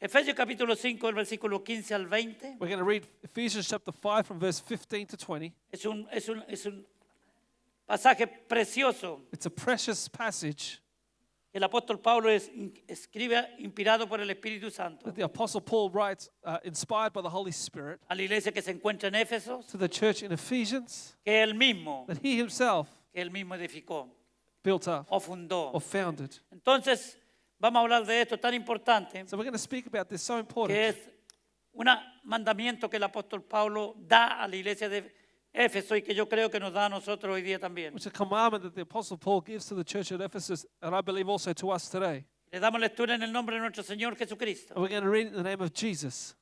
Efesios capítulo 5, el versículo 15 al 20. We're going to read Ephesians chapter 5 from verse 15 to 20. Es un pasaje precioso. It's a precious passage El apóstol Pablo escribe inspirado por el Espíritu Santo that the Apostle Paul writes, inspired by the Holy Spirit, a la iglesia que se encuentra en Éfeso, to the church in Ephesians, que él mismo edificó built up o fundó. or founded. Entonces, vamos a hablar de esto tan importante, So we're going to speak about this so que important. es un mandamiento que el apóstol Pablo da a la iglesia de Éfeso y que yo creo que nos da a nosotros hoy día también. Which is a commandment that the Apostle Paul gives to the church at Ephesus, and I believe also to us today. Le damos lectura en el nombre de nuestro Señor Jesucristo. And we're going to read it in the name of Jesus.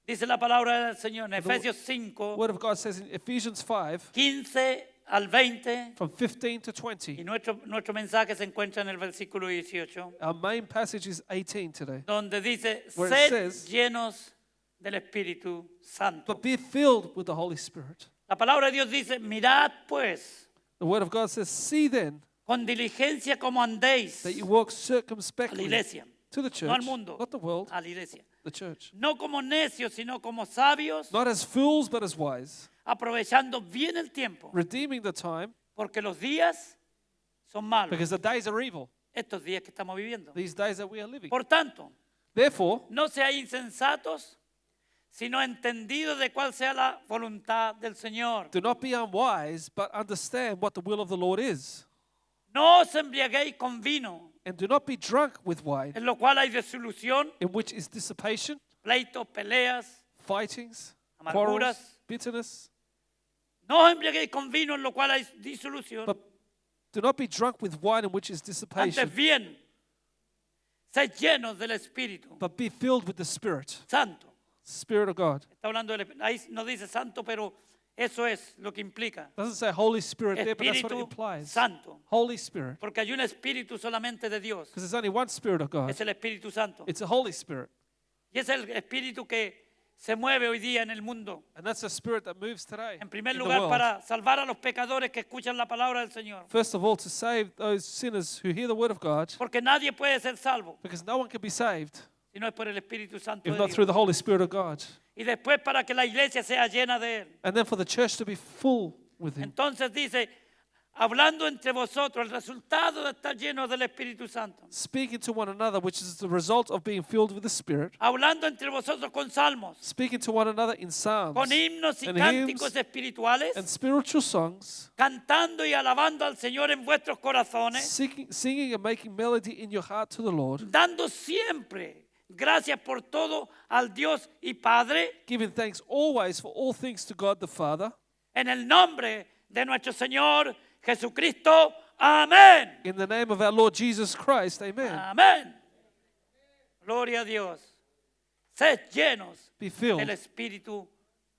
Dice la palabra del Señor en Efesios The 5, Word of God says in Ephesians 5, 15 al 20, from 15 to y 20. nuestro mensaje se encuentra en el versículo 18, Our main passage is 18 today. donde dice, Where it sed says, llenos del Espíritu Santo. But be filled with the Holy Spirit. La palabra de Dios dice, mirad pues The Word of God says, see then con diligencia como andéis, that you walk a la circumspectly iglesia, to the no church, al mundo, not the world, a la iglesia. the church. No como necios, sino como sabios, Not as fools, but as wise, aprovechando bien el tiempo, redeeming the time, porque los días son malos, because the days are evil, estos días que estamos viviendo. these days that we are living. Por tanto, Therefore, no seáis insensatos, sino entendidos de cuál sea la voluntad del Señor. do not be unwise, but understand what the will of the Lord is. No os embriaguéis con vino, And do not be drunk with wine, en lo cual hay disolución, in which is dissipation, pleitos, peleas, fightings, Amarguras. quarrels, bitterness. no os embriaguéis con vino, en lo cual hay disolución. But do not be drunk with wine, in which is Antes dissipation, bien, sed llenos del Espíritu but be filled with the Spirit, Santo. Spirit of God. Está hablando ahí no dice santo, pero eso es lo que implica. Doesn't say Holy Spirit there, but that's what it Espíritu implies. Santo. Holy Spirit. Porque hay un espíritu solamente de Dios. Because there's only one Spirit of God. Es el Espíritu Santo. It's the Holy Spirit. Y es el espíritu que se mueve hoy día en el mundo. And that's the Spirit that moves today En primer in the lugar, world. para salvar a los pecadores que escuchan la palabra del Señor. First of all, to save those sinners who hear the word of God, Porque nadie puede ser salvo because no one can be saved si no es por el Espíritu Santo if de not Dios. through the Holy Spirit of God. Y después para que la iglesia sea llena de Él. And then for the church to be full with Him. Entonces dice, hablando entre vosotros, el resultado de estar llenos del Espíritu Santo. Speaking to one another, which is the result of being filled with the Spirit. Hablando entre vosotros con salmos, Speaking to one another in psalms con himnos y and cánticos hymns espirituales, and spiritual songs, cantando y alabando al Señor en vuestros corazones, singing and making melody in your heart to the Lord, dando siempre gracias por todo al Dios y Padre, giving thanks always for all things to God the Father, en el nombre de nuestro Señor Jesucristo. Amén. in the name of our Lord Jesus Christ. Amen. Amén. Gloria a Dios. Sed llenos Be filled del Espíritu with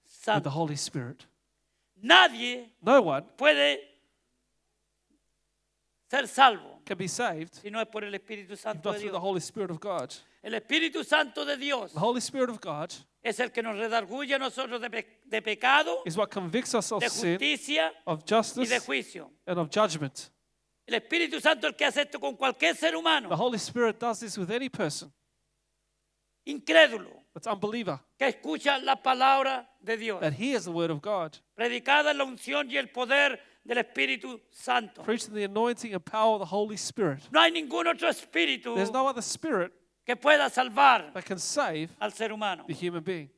the Santo. Holy Spirit. Nadie No one puede ser salvo can be saved si no es por el Espíritu if Santo not de through the Dios. Holy Spirit of God. El Espíritu Santo de Dios The Holy Spirit of God es el que nos redarguye a nosotros de pecado, is what convicts us of de sin, justicia of y justice, de juicio. and of judgment. El Espíritu Santo es el que hace esto con cualquier ser The humano Holy Spirit does this with any person incrédulo that's unbeliever que escucha la palabra de Dios, that hears the word of God, predicada en la unción y el poder del Espíritu Santo. preaching the anointing and power of the Holy Spirit. No hay ningún otro espíritu There's no other spirit que pueda salvar that can save al ser humano. the human being.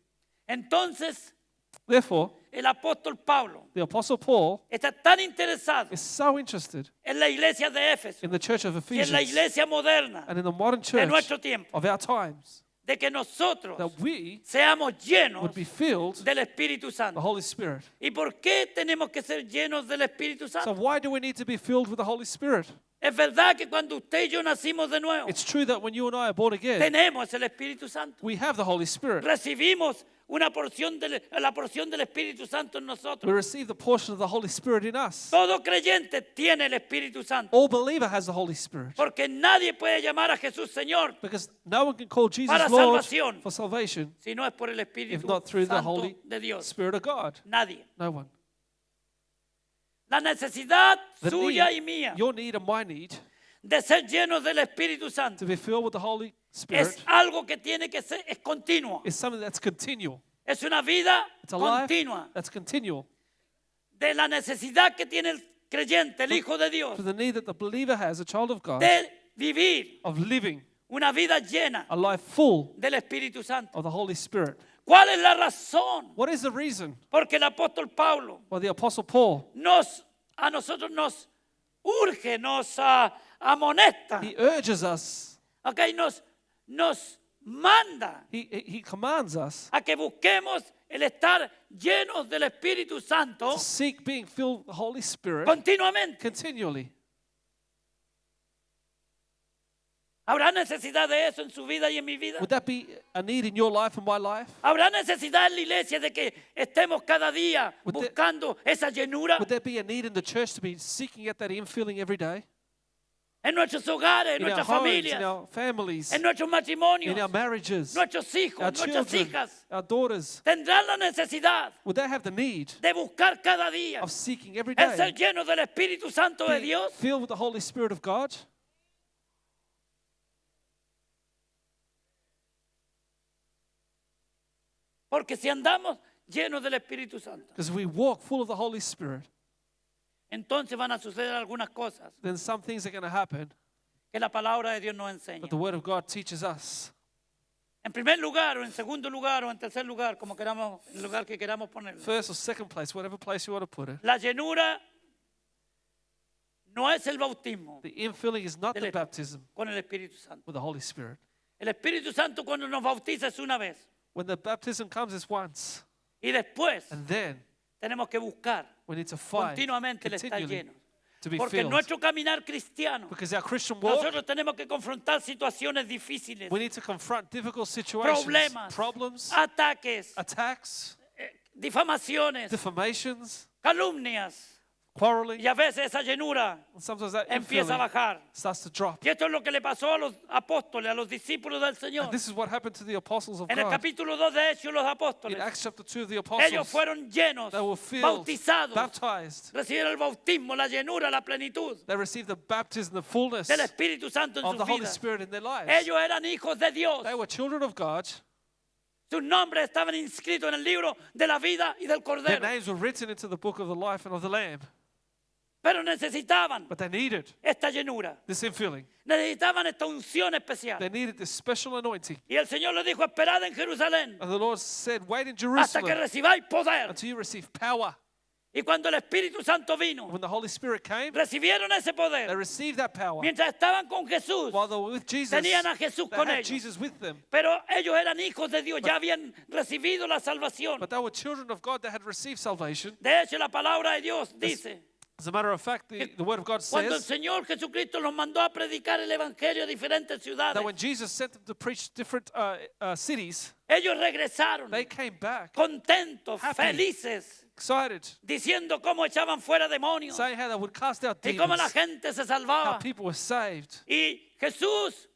Entonces, Therefore, el apóstol Pablo the Apostle Paul está tan interesado is so interested en la iglesia de Éfeso in the church of y en la Ephesians iglesia moderna and in the modern de church nuestro tiempo, of our times de que nosotros that we seamos llenos would be filled del Espíritu the Santo. Holy Spirit. ¿Y por qué tenemos que ser llenos del Espíritu So Santo? why do we need to be filled with the Holy Spirit? Es verdad que cuando usted y yo nacimos de nuevo, It's true that when you and I are born again, tenemos el Espíritu Santo. we have the Holy Spirit. Recibimos la porción del Espíritu Santo en We nosotros. receive the portion of the Holy Spirit in us. Todo creyente tiene el Espíritu Santo. All believer has the Holy Spirit. Porque nadie puede llamar a Jesús Señor Because no one can call Jesus para Lord salvación for salvation si no es por el if Espíritu not through the Santo Holy de Dios. Spirit of God. Nadie. No one. La necesidad The suya need, y mía your need and my need, de ser llenos del Espíritu to Santo be filled with the Holy Spirit es algo que tiene que ser, es continuo. is something that's continual. Es una vida It's a life continua that's continual. de la necesidad que tiene el creyente, el Hijo de Dios, For the need that the believer has, a child of God, de vivir of living una vida llena a life full del Espíritu Santo. of the Holy Spirit. ¿Cuál es la razón? What is the reason Porque el apóstol Pablo why the Apostle Paul, a nosotros nos urge, nos amonesta, he urges us, okay, nos manda he commands us a que busquemos el estar llenos del Espíritu Santo to seek being filled with the Holy Spirit continuamente. continually. ¿Habrá necesidad de eso en su vida y en mi vida? Would that be a need in your life and my life? ¿Habrá necesidad en la iglesia de que estemos cada día Would there- buscando esa llenura Would there be a need in the church to be seeking at that infilling every day? en nuestros hogares, en In our nuestras homes, in familias, our families, en nuestros in matrimonios, our marriages, nuestros hijos, our nuestras children, hijas? our daughters? Tendrán la necesidad Would they have the need de buscar cada día of seeking every el ser day, llenos del Espíritu Santo de being Dios? filled with the Holy Spirit of God? Porque si andamos llenos del Espíritu Santo, Because if we walk full of the Holy Spirit, entonces van a suceder algunas cosas then some things are going to happen que la palabra de Dios nos enseña. that the Word of God teaches us. En primer lugar, o en segundo lugar, o en tercer lugar, como queramos, el lugar que queramos ponerlo. First or second place, whatever place you want to put it. La llenura no es el bautismo The infilling is not del the baptism con el Espíritu Santo. with the Holy Spirit. El Espíritu Santo cuando nos bautiza es una vez When the baptism comes, it's once. y después And then tenemos que buscar we need to find continuamente el estar continually lleno. to be Porque en filled. nuestro caminar cristiano Because our Christian walk, nosotros tenemos que confrontar situaciones difíciles, we need to confront difficult situations, problemas, problems, ataques, attacks, difamaciones, defamations, calumnias. quarreling. Y a veces esa llenura And sometimes that empieza a infilling bajar. starts to drop. Y esto es lo que le pasó a los apóstoles, a los discípulos del Señor. And this is what happened to the apostles of En el God. capítulo 2 de Hechos, los In apóstoles, Acts chapter 2 of the ellos apostles, fueron llenos, they were filled, bautizados, baptized. recibieron el bautismo, la llenura, la plenitud They received the baptism, the fullness del Espíritu Santo en of sus the Holy vidas. Spirit in their lives. Ellos eran hijos de Dios. They were children of God. Sus nombres estaban inscritos en el libro de la vida y del Their Cordero. names were written into the book of the life and of the Lamb. Pero necesitaban But they needed esta llenura. this infilling. Necesitaban esta unción especial. They needed this special anointing. Y el Señor les dijo, esperad en Jerusalén And the Lord said, wait in hasta que Jerusalem recibáis poder. until you receive power. Y cuando el Espíritu Santo vino, When the Holy Spirit came, recibieron ese they poder. received that power. Mientras estaban con Jesús, While they were with Jesus, tenían a Jesús they con had ellos. Jesus with them. Pero ellos eran hijos de Dios, ya habían recibido la salvación. But they were children of God that had received salvation. De hecho, la palabra de Dios dice, As a matter of fact, the Word of God cuando el says Señor Jesucristo los mandó a predicar el Evangelio a diferentes ciudades, that when Jesus sent them to preach different cities, ellos regresaron they came back contentos, happy, felices, excited, diciendo cómo echaban fuera demonios saying how they would cast out y cómo la demons, gente se how salvaba. people were saved. Y Jesús,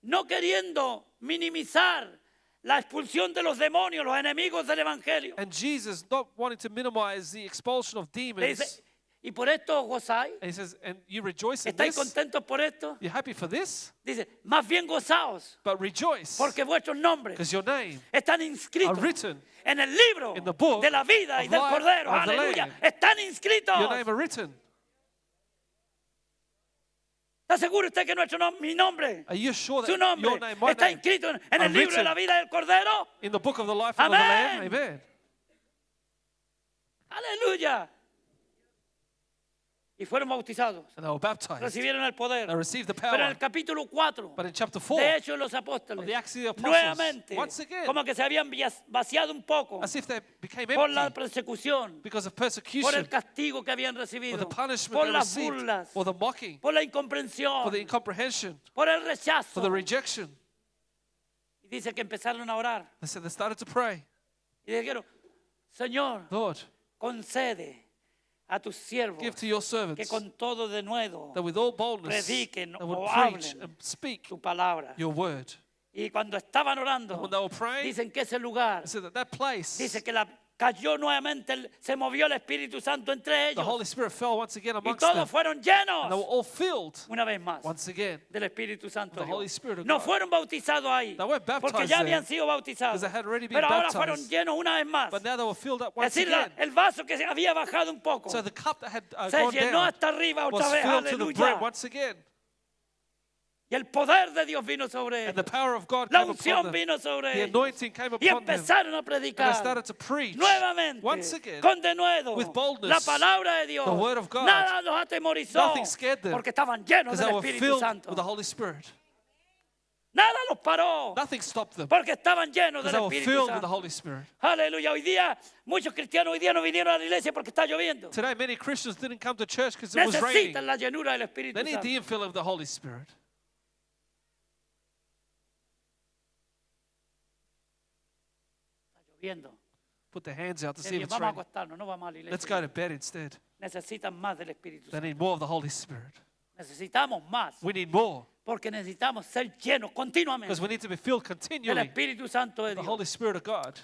no queriendo minimizar la expulsión de los demonios, los enemigos del Evangelio, And Jesus, not wanting to minimize the expulsion of le demons, dice, ¿y por esto os gozáis? and he says, and you rejoice in ¿Estáis this? contentos por esto? You're happy for this? Dice, más bien gozaos, But rejoice, porque vuestros nombres because your name están are inscritos written, en el libro in the book de la vida y of del life Cordero. of the Aleluya. Lamb. Están inscritos. your name are written. ¿Está seguro usted que mi nombre, Are you sure su that nombre, your name, my está name, inscrito en are el libro de written la vida del Cordero? in the book of the life of the Lamb? Amén. Amen. Aleluya. Y fueron bautizados. And they were baptized. Recibieron el poder. They received the Pero en power. el capítulo 4 But in chapter 4, de Hechos de los Apóstoles, of the Acts of the Apostles, nuevamente, once again, como que se habían vaciado un poco as if they became por la empty persecución, because of por el persecution, castigo que habían or recibido, the punishment por they las received, burlas, or the mocking, por la incomprensión, for the incomprehension, por el rechazo. for the rejection. Y dice que empezaron a orar They said they started to pray, y dijeron, Señor, Lord, concede a tus siervos give to your que servants con todo de nuevo that with all boldness prediquen they would o preach hablen and speak tu palabra. your word. Y cuando estaban orando, And when they were praying, dicen que ese lugar, they said that place dice que la cayó nuevamente, se movió el Espíritu Santo entre the Holy ellos. Spirit fell once again Y amongst todos them. fueron And they were llenos all filled una vez más once again. del Espíritu Santo. The de Dios. Holy Spirit of No God. fueron bautizados ahí, They weren't porque baptized ya there, habían sido bautizados. because they had already been Pero ahora baptized. fueron llenos una vez más. But now they were filled up Es once decir, again. el vaso que se había bajado un poco So the cup that had se gone llenó down hasta arriba otra was vez. filled to the brim Aleluya. once again. Y el poder de Dios vino sobre And the ellos. power of God La came upon unción them. vino sobre The ellos. anointing came Y upon them. empezaron a And they predicar started to preach nuevamente, once again con denuedo, with boldness, la palabra de Dios. the word of God. Nada los atemorizó, Nothing scared them, porque estaban llenos because del they were Espíritu filled Santo. with the Holy Spirit. Nada los paró, Nothing stopped them, porque estaban llenos because del they were Espíritu filled with the Santo. Holy Spirit. Aleluya. Hoy día, muchos cristianos hoy día no vinieron a la iglesia porque está lloviendo. Today, many Christians didn't come to church because it was raining. Necesitan la llenura del Espíritu They need Santo. the infilling of the Holy Spirit. Está lloviendo. Put their hands out to see if Bien, it's vamos a raining. acostarnos, no vamos a la Let's iglesia. go to bed instead. Necesitan más del Espíritu They Santo. need more of the Holy Spirit. Necesitamos más, We need more porque necesitamos ser llenos continuamente because we need to be filled del continually Espíritu Santo de with the Dios. Holy Spirit of God.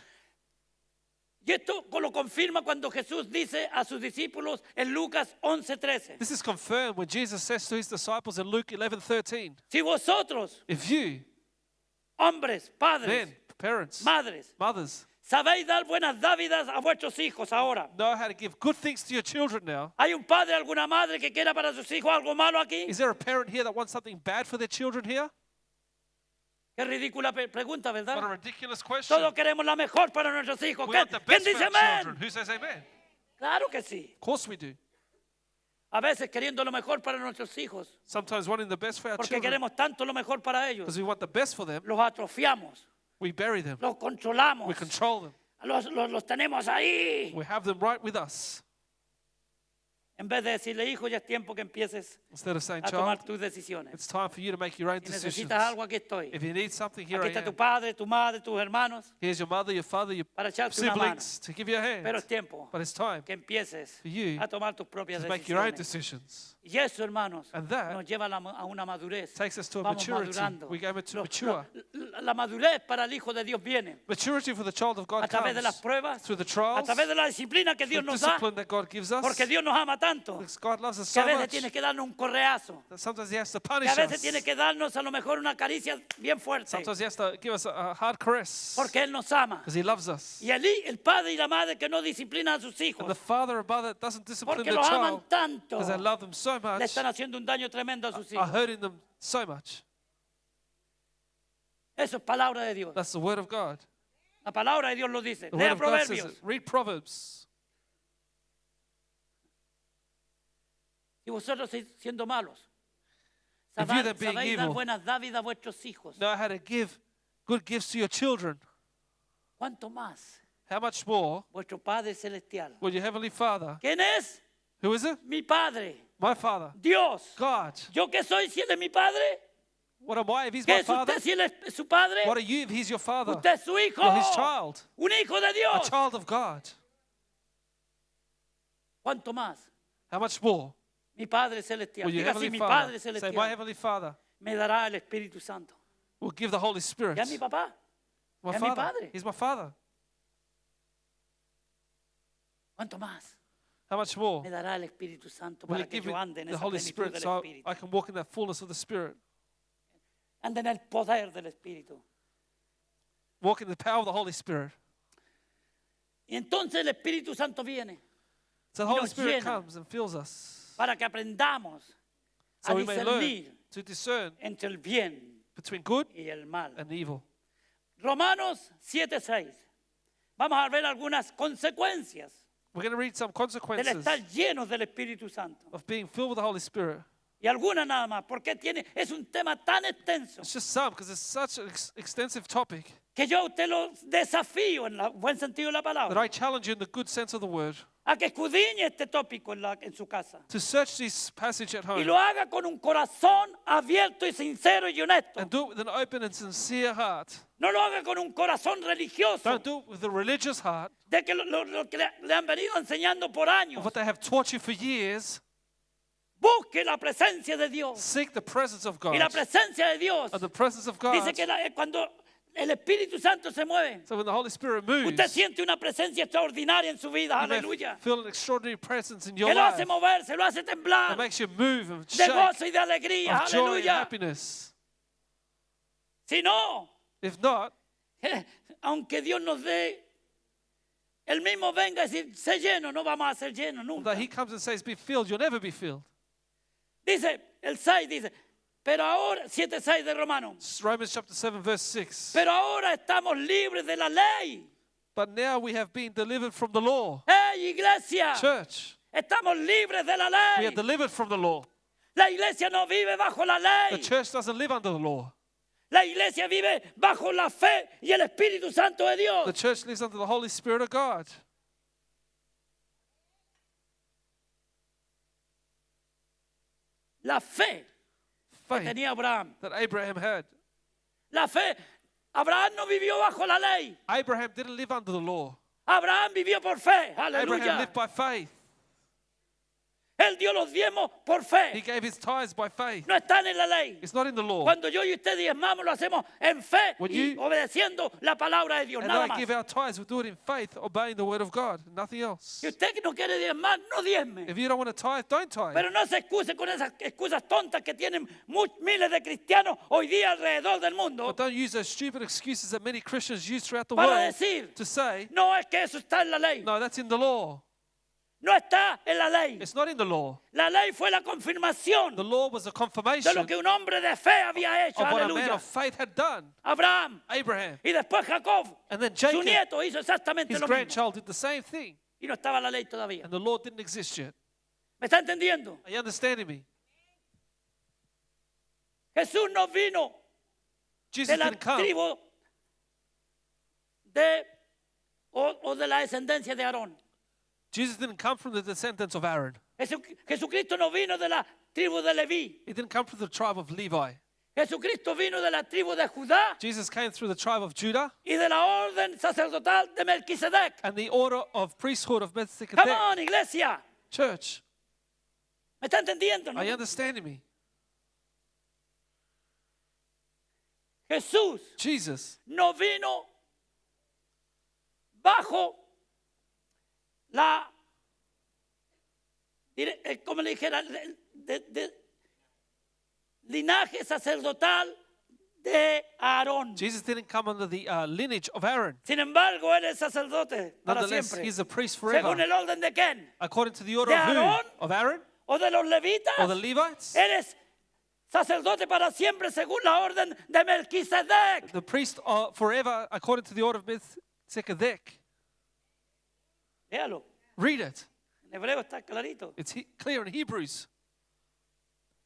Y esto lo confirma cuando Jesús dice a sus discípulos en Lucas 11:13. This is confirmed when Jesus says to his disciples in Luke 11:13, Si vosotros, if you, hombres, padres, men, parents, madres, mothers, sabéis dar buenas dávidas a vuestros hijos ahora. know how to give good things to your children now, ¿Hay un padre, alguna madre que quiera para sus hijos algo malo aquí? is there a parent here that wants something bad for their children here? Qué ridícula pregunta, What a ¿verdad? ridiculous question. Todos queremos la mejor para nuestros hijos. We ¿Quién, want the quién best for dice our children. amén? Who says amen? Claro que sí. Of course we do. A veces queriendo lo mejor para nuestros hijos, Sometimes wanting the best for our porque children queremos tanto lo mejor para ellos, because we want the best for them, los atrofiamos, we bury them, los controlamos, we control them, los tenemos ahí. we have them right with us. En vez de decirle, hijo, ya es tiempo que empieces Instead of saying, a tomar child, tus decisiones. it's time for you to make your own Si decisions. necesitas algo, aquí estoy. If you need something, here Aquí I está tu am. padre, tu madre, tus hermanos, Here's your mother, your father, your para echarte una mano. siblings to give you a hand. Pero es tiempo But it's time que empieces for you a tomar tus propias to make your own decisiones. decisions. Y eso, hermanos, And that nos lleva a una madurez. Takes us to a Vamos maturity. madurando. We go to Lo- mature. la madurez para el Hijo de Dios viene Maturity for the child of God a través de las comes pruebas, through the a trials, través de la disciplina que the Dios nos da, discipline that God gives us. porque Dios nos ama tanto Because God loves us que a so veces much tiene que darnos un correazo, that sometimes He has to que punish a veces us. tiene que darnos a lo mejor una caricia bien fuerte, Sometimes He has to give us a hard caress porque Él nos ama. because He loves us. Y el padre y la madre que no disciplinan a sus And the hijos, father or mother that doesn't discipline porque the los aman child tanto, because they love them so le much, están haciendo un daño tremendo a sus are hijos. hurting them so much. Eso es palabra de Dios. That's the word of God. La palabra de Dios lo dice. The word Lea of God says Proverbios. it. Read Proverbs. Si vosotros siendo malos, If you then being sabéis dar evil buenas dávidas a vuestros hijos, know how to give good gifts to your children, ¿cuánto más how much more vuestro Padre Celestial? will your heavenly Father, ¿Quién es? who is it? Mi Padre, My Father, Dios. God. ¿Yo qué soy si Él es mi Padre? What am I if He's ¿Qué my es Father? usted si Él es su Padre? What are you if He's your Father? Usted es su hijo. You're His child, Un hijo de a Dios. child of God. ¿Cuánto más? How much more Mi Padre Celestial. will your Diga así, heavenly mi Father, Padre say, my Celestial heavenly Father me dará el Espíritu Santo. will give the Holy Spirit? ¿Ya es mi papá? My ya es mi Father, Padre. He's my Father. ¿Cuánto más? How much more Me dará el Espíritu Santo will para He que give me yo ande en the esa Holy plenitud Spirit del so Espíritu. I can walk in that fullness of the Spirit? Ande en el poder del Espíritu. Walk in the power of the Holy Spirit. Y entonces el Espíritu Santo viene So the Y Holy nos Spirit llena. comes and fills us para que aprendamos a so we may learn discernir to discern entre el bien between good y el mal. and evil. Romanos 7:6. Vamos a ver algunas consecuencias We're going to read some del consequences estar llenos del Espíritu Santo. of being filled with the Holy Spirit. Y algunas nada más, porque es un tema tan extenso It's just some because it's such an extensive topic que yo a usted lo desafío en el buen sentido de la that palabra I challenge you in the good sense of the word a que escudriñe este tópico en su casa to search this passage at y home lo haga con un corazón abierto y sincero y honesto. and do it with an open and sincere heart. No lo haga con un corazón religioso Don't do it with a religious heart de que lo que le han venido enseñando por años. of what they have taught you for years. Busque la presencia de Dios. Seek the presence of Y la God. presencia de Dios And the presence of dice God que cuando el Espíritu Santo se mueve, So when the Holy Spirit moves, usted siente una presencia extraordinaria en su vida. you may Aleluya. feel an extraordinary presence in your Que lo hace life moverse, lo hace temblar that makes you move and de shake gozo y de alegría. of joy and Aleluya. happiness. Si no, If not, aunque Dios nos dé, Él mismo venga a decir, sé lleno, no vamos a ser llenos nunca. that He comes and says, be filled, you'll never be filled. Dice, el 6 dice, pero ahora, 7:6 de Romano, It's Romans chapter 7, verse 6. pero ahora estamos libres de la ley. But now we have been delivered from the law. ¡Hey, iglesia! Church, Estamos libres de la we are ley. delivered from the law. La iglesia no vive bajo la The ley. church doesn't live under the law. La iglesia vive bajo la fe y el Espíritu Santo de The Dios. church lives under the Holy Spirit of God. La fe que Faith tenía Abraham. that Abraham had. La fe. Abraham no vivió bajo la ley. Abraham didn't live under the law. Abraham vivió por fe. Abraham Aleluya. lived by faith. Él dio los diezmos por He fe. gave his tithes by faith. No están en la ley. It's not in the law. Cuando yo y usted diezmamos, lo hacemos en fe When y you- obedeciendo la palabra de Dios. And Nada I más. give our tithes, we do it in faith, obeying the word of God, nothing else. Si usted no quiere diezmar, no diezme. If you don't want to tithe, don't tithe. Pero no se excuse con esas excusas tontas que tienen miles de cristianos hoy día alrededor del mundo But don't use those stupid excuses that many Christians use throughout the para world decir, to say, no es que eso está en la ley. no, that's in the law. No está en la ley. It's not in the law. La ley fue la confirmación The law was a de confirmation lo of que un hombre de fe había hecho. what a man Aleluya. of faith had done. Abraham Abraham. y después Jacob, And then su Jacob, nieto, hizo exactamente his lo mismo. grandchild, did the same thing. Y no estaba la ley todavía. And the law didn't exist yet. ¿Me está entendiendo? Are you understanding me? Jesús no vino Jesus de la didn't come. tribu o de la descendencia de Aarón. Jesus didn't come from the descendants of Aaron. Jesucristo no vino de la tribu de Leví. He didn't come from the tribe of Levi. Jesucristo vino de la tribu de Judá Jesus came through the tribe of Judah y de la orden sacerdotal de Melquisedec. and the order of priesthood of Come Melchizedek. on, iglesia. Church, ¿Me está entendiendo? ¿No? are you understanding me? Jesús Jesus no vino bajo la, como le dijera, de linaje sacerdotal de Aarón. Jesus didn't come under the lineage of Aaron. Sin embargo, él es sacerdote para Nonetheless, siempre. he's a priest Según forever. el orden de quién? According to the order ¿De of who? Aarón? Of Aaron? ¿O de los levitas? Or the Levites? Eres sacerdote para siempre según la orden de Melquisedec. The priest forever according to the order of Melchizedek. Léalo. Read it. En hebreo está clarito. It's clear in Hebrews.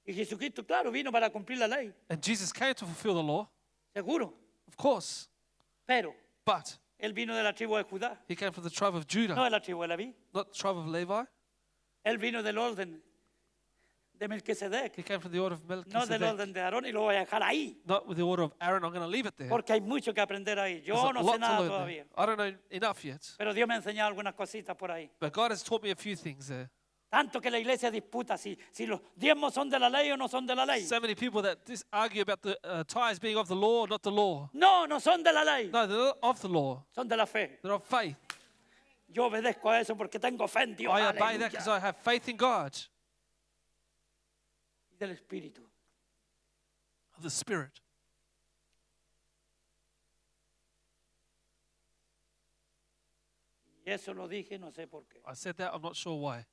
Y Jesucristo, claro, vino para cumplir la ley. And Jesus came to fulfill the law, Seguro. of course. Pero But él vino de la tribu de Judá, he came from the tribe of no Judah, de la tribu de Leví. not the tribe of Levi. Él vino del orden de Melquisedec, He came from the order of no del Melchizedek. orden de Aarón, y lo voy a dejar ahí, Not with the order of Aaron. I'm going to leave it there. porque hay mucho que aprender ahí. There's Yo a no sé lot to nada learn todavía, there. I don't know enough yet. pero Dios me ha enseñado algunas cositas por ahí. But God has taught me a few things there. Tanto que la iglesia disputa si los diezmos son de la ley o no son de la ley. So many people that argue about the tithes being of the law or not the law. No, no son de la ley, No, they're not of the law. son de la fe. They're of faith. Yo obedezco a eso porque tengo fe en Dios. I obey that because Aleluya. I have faith in God, Y del Espíritu. of the Spirit. Y eso lo dije, no sé por qué. I said that, I'm not sure why.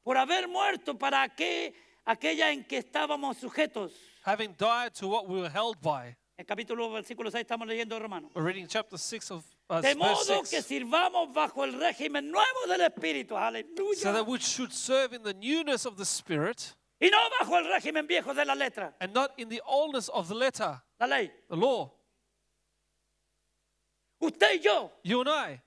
Por haber muerto para aquella en que estábamos sujetos. Having died to what we were held by. El capítulo versículo 6 estamos leyendo Romanos. We're reading chapter 6 of De verse modo que 6. sirvamos bajo el régimen nuevo del Espíritu. Aleluya. So that we should serve in the newness of the Spirit Y no bajo el régimen viejo de la letra, and not in the oldness of the letter, la ley. the law. Usted y yo You and I,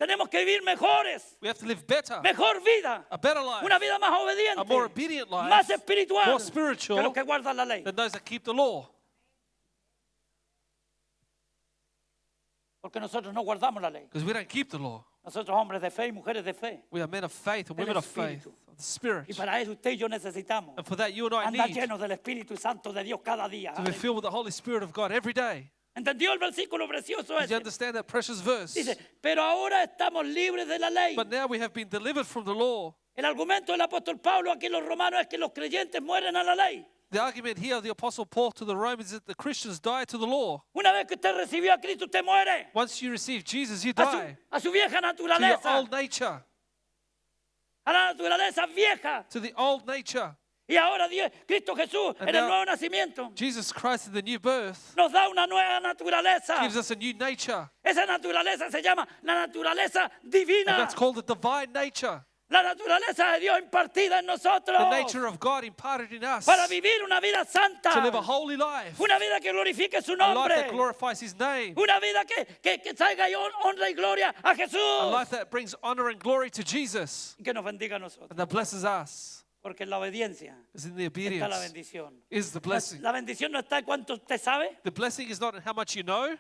tenemos que vivir mejores, we have to live better, mejor vida, a better life, una vida más obediente, a more obedient life, más espiritual more que spiritual los que guardan la ley. than those that keep the law. Porque nosotros no guardamos la ley. Because we don't keep the law. Nosotros hombres de fe y mujeres de fe. We are men of faith and Del women of faith, Espíritu. of the Spirit. Y para eso usted y yo necesitamos And for that, you and I andar need llenos del Espíritu Santo de Dios cada día. to be filled with the Holy Spirit of God every day. ¿Entendió el versículo precioso Did you ese? understand that precious verse? Dice, pero ahora estamos libres de la ley. But now we have been delivered from the law. El argumento del apóstol Pablo aquí en los romanos es que los creyentes mueren a la ley. The argument here of the Apostle Paul to the Romans is that the Christians die to the law. Una vez que usted recibió a Cristo, usted muere Once you receive Jesus, you a die a su vieja to your naturaleza, old nature, a la naturaleza vieja. to the old nature. Y ahora Cristo Jesús, And en el now- nuevo nacimiento, Jesus Christ in the new birth nos da una nueva naturaleza. gives us a new nature, Esa naturaleza se llama la naturaleza and divina, that's called the divine nature, la naturaleza de Dios impartida en nosotros the nature of God imparted in us para vivir una vida santa, to live a holy life, una vida que glorifique su a life nombre, that glorifies His name, una vida que traiga honra y gloria a a Jesús life that brings honor and glory to Jesus, y que nos bendiga a nosotros, and that blesses us. porque en la obediencia Because in the está la obedience bendición. is the blessing. La bendición no está en cuánto usted sabe. The blessing is not in how much you know.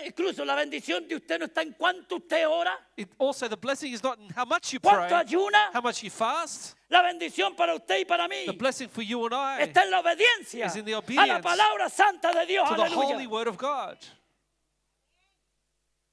Incluso la bendición de usted no está en cuánto usted ora, Also, the blessing is not in how much you cuánto pray, ayuna. how much you fast. La bendición para usted y para mí The blessing for you and I está en la obediencia is in the a la obedience palabra santa de Dios. to the holy Aleluya. word of God.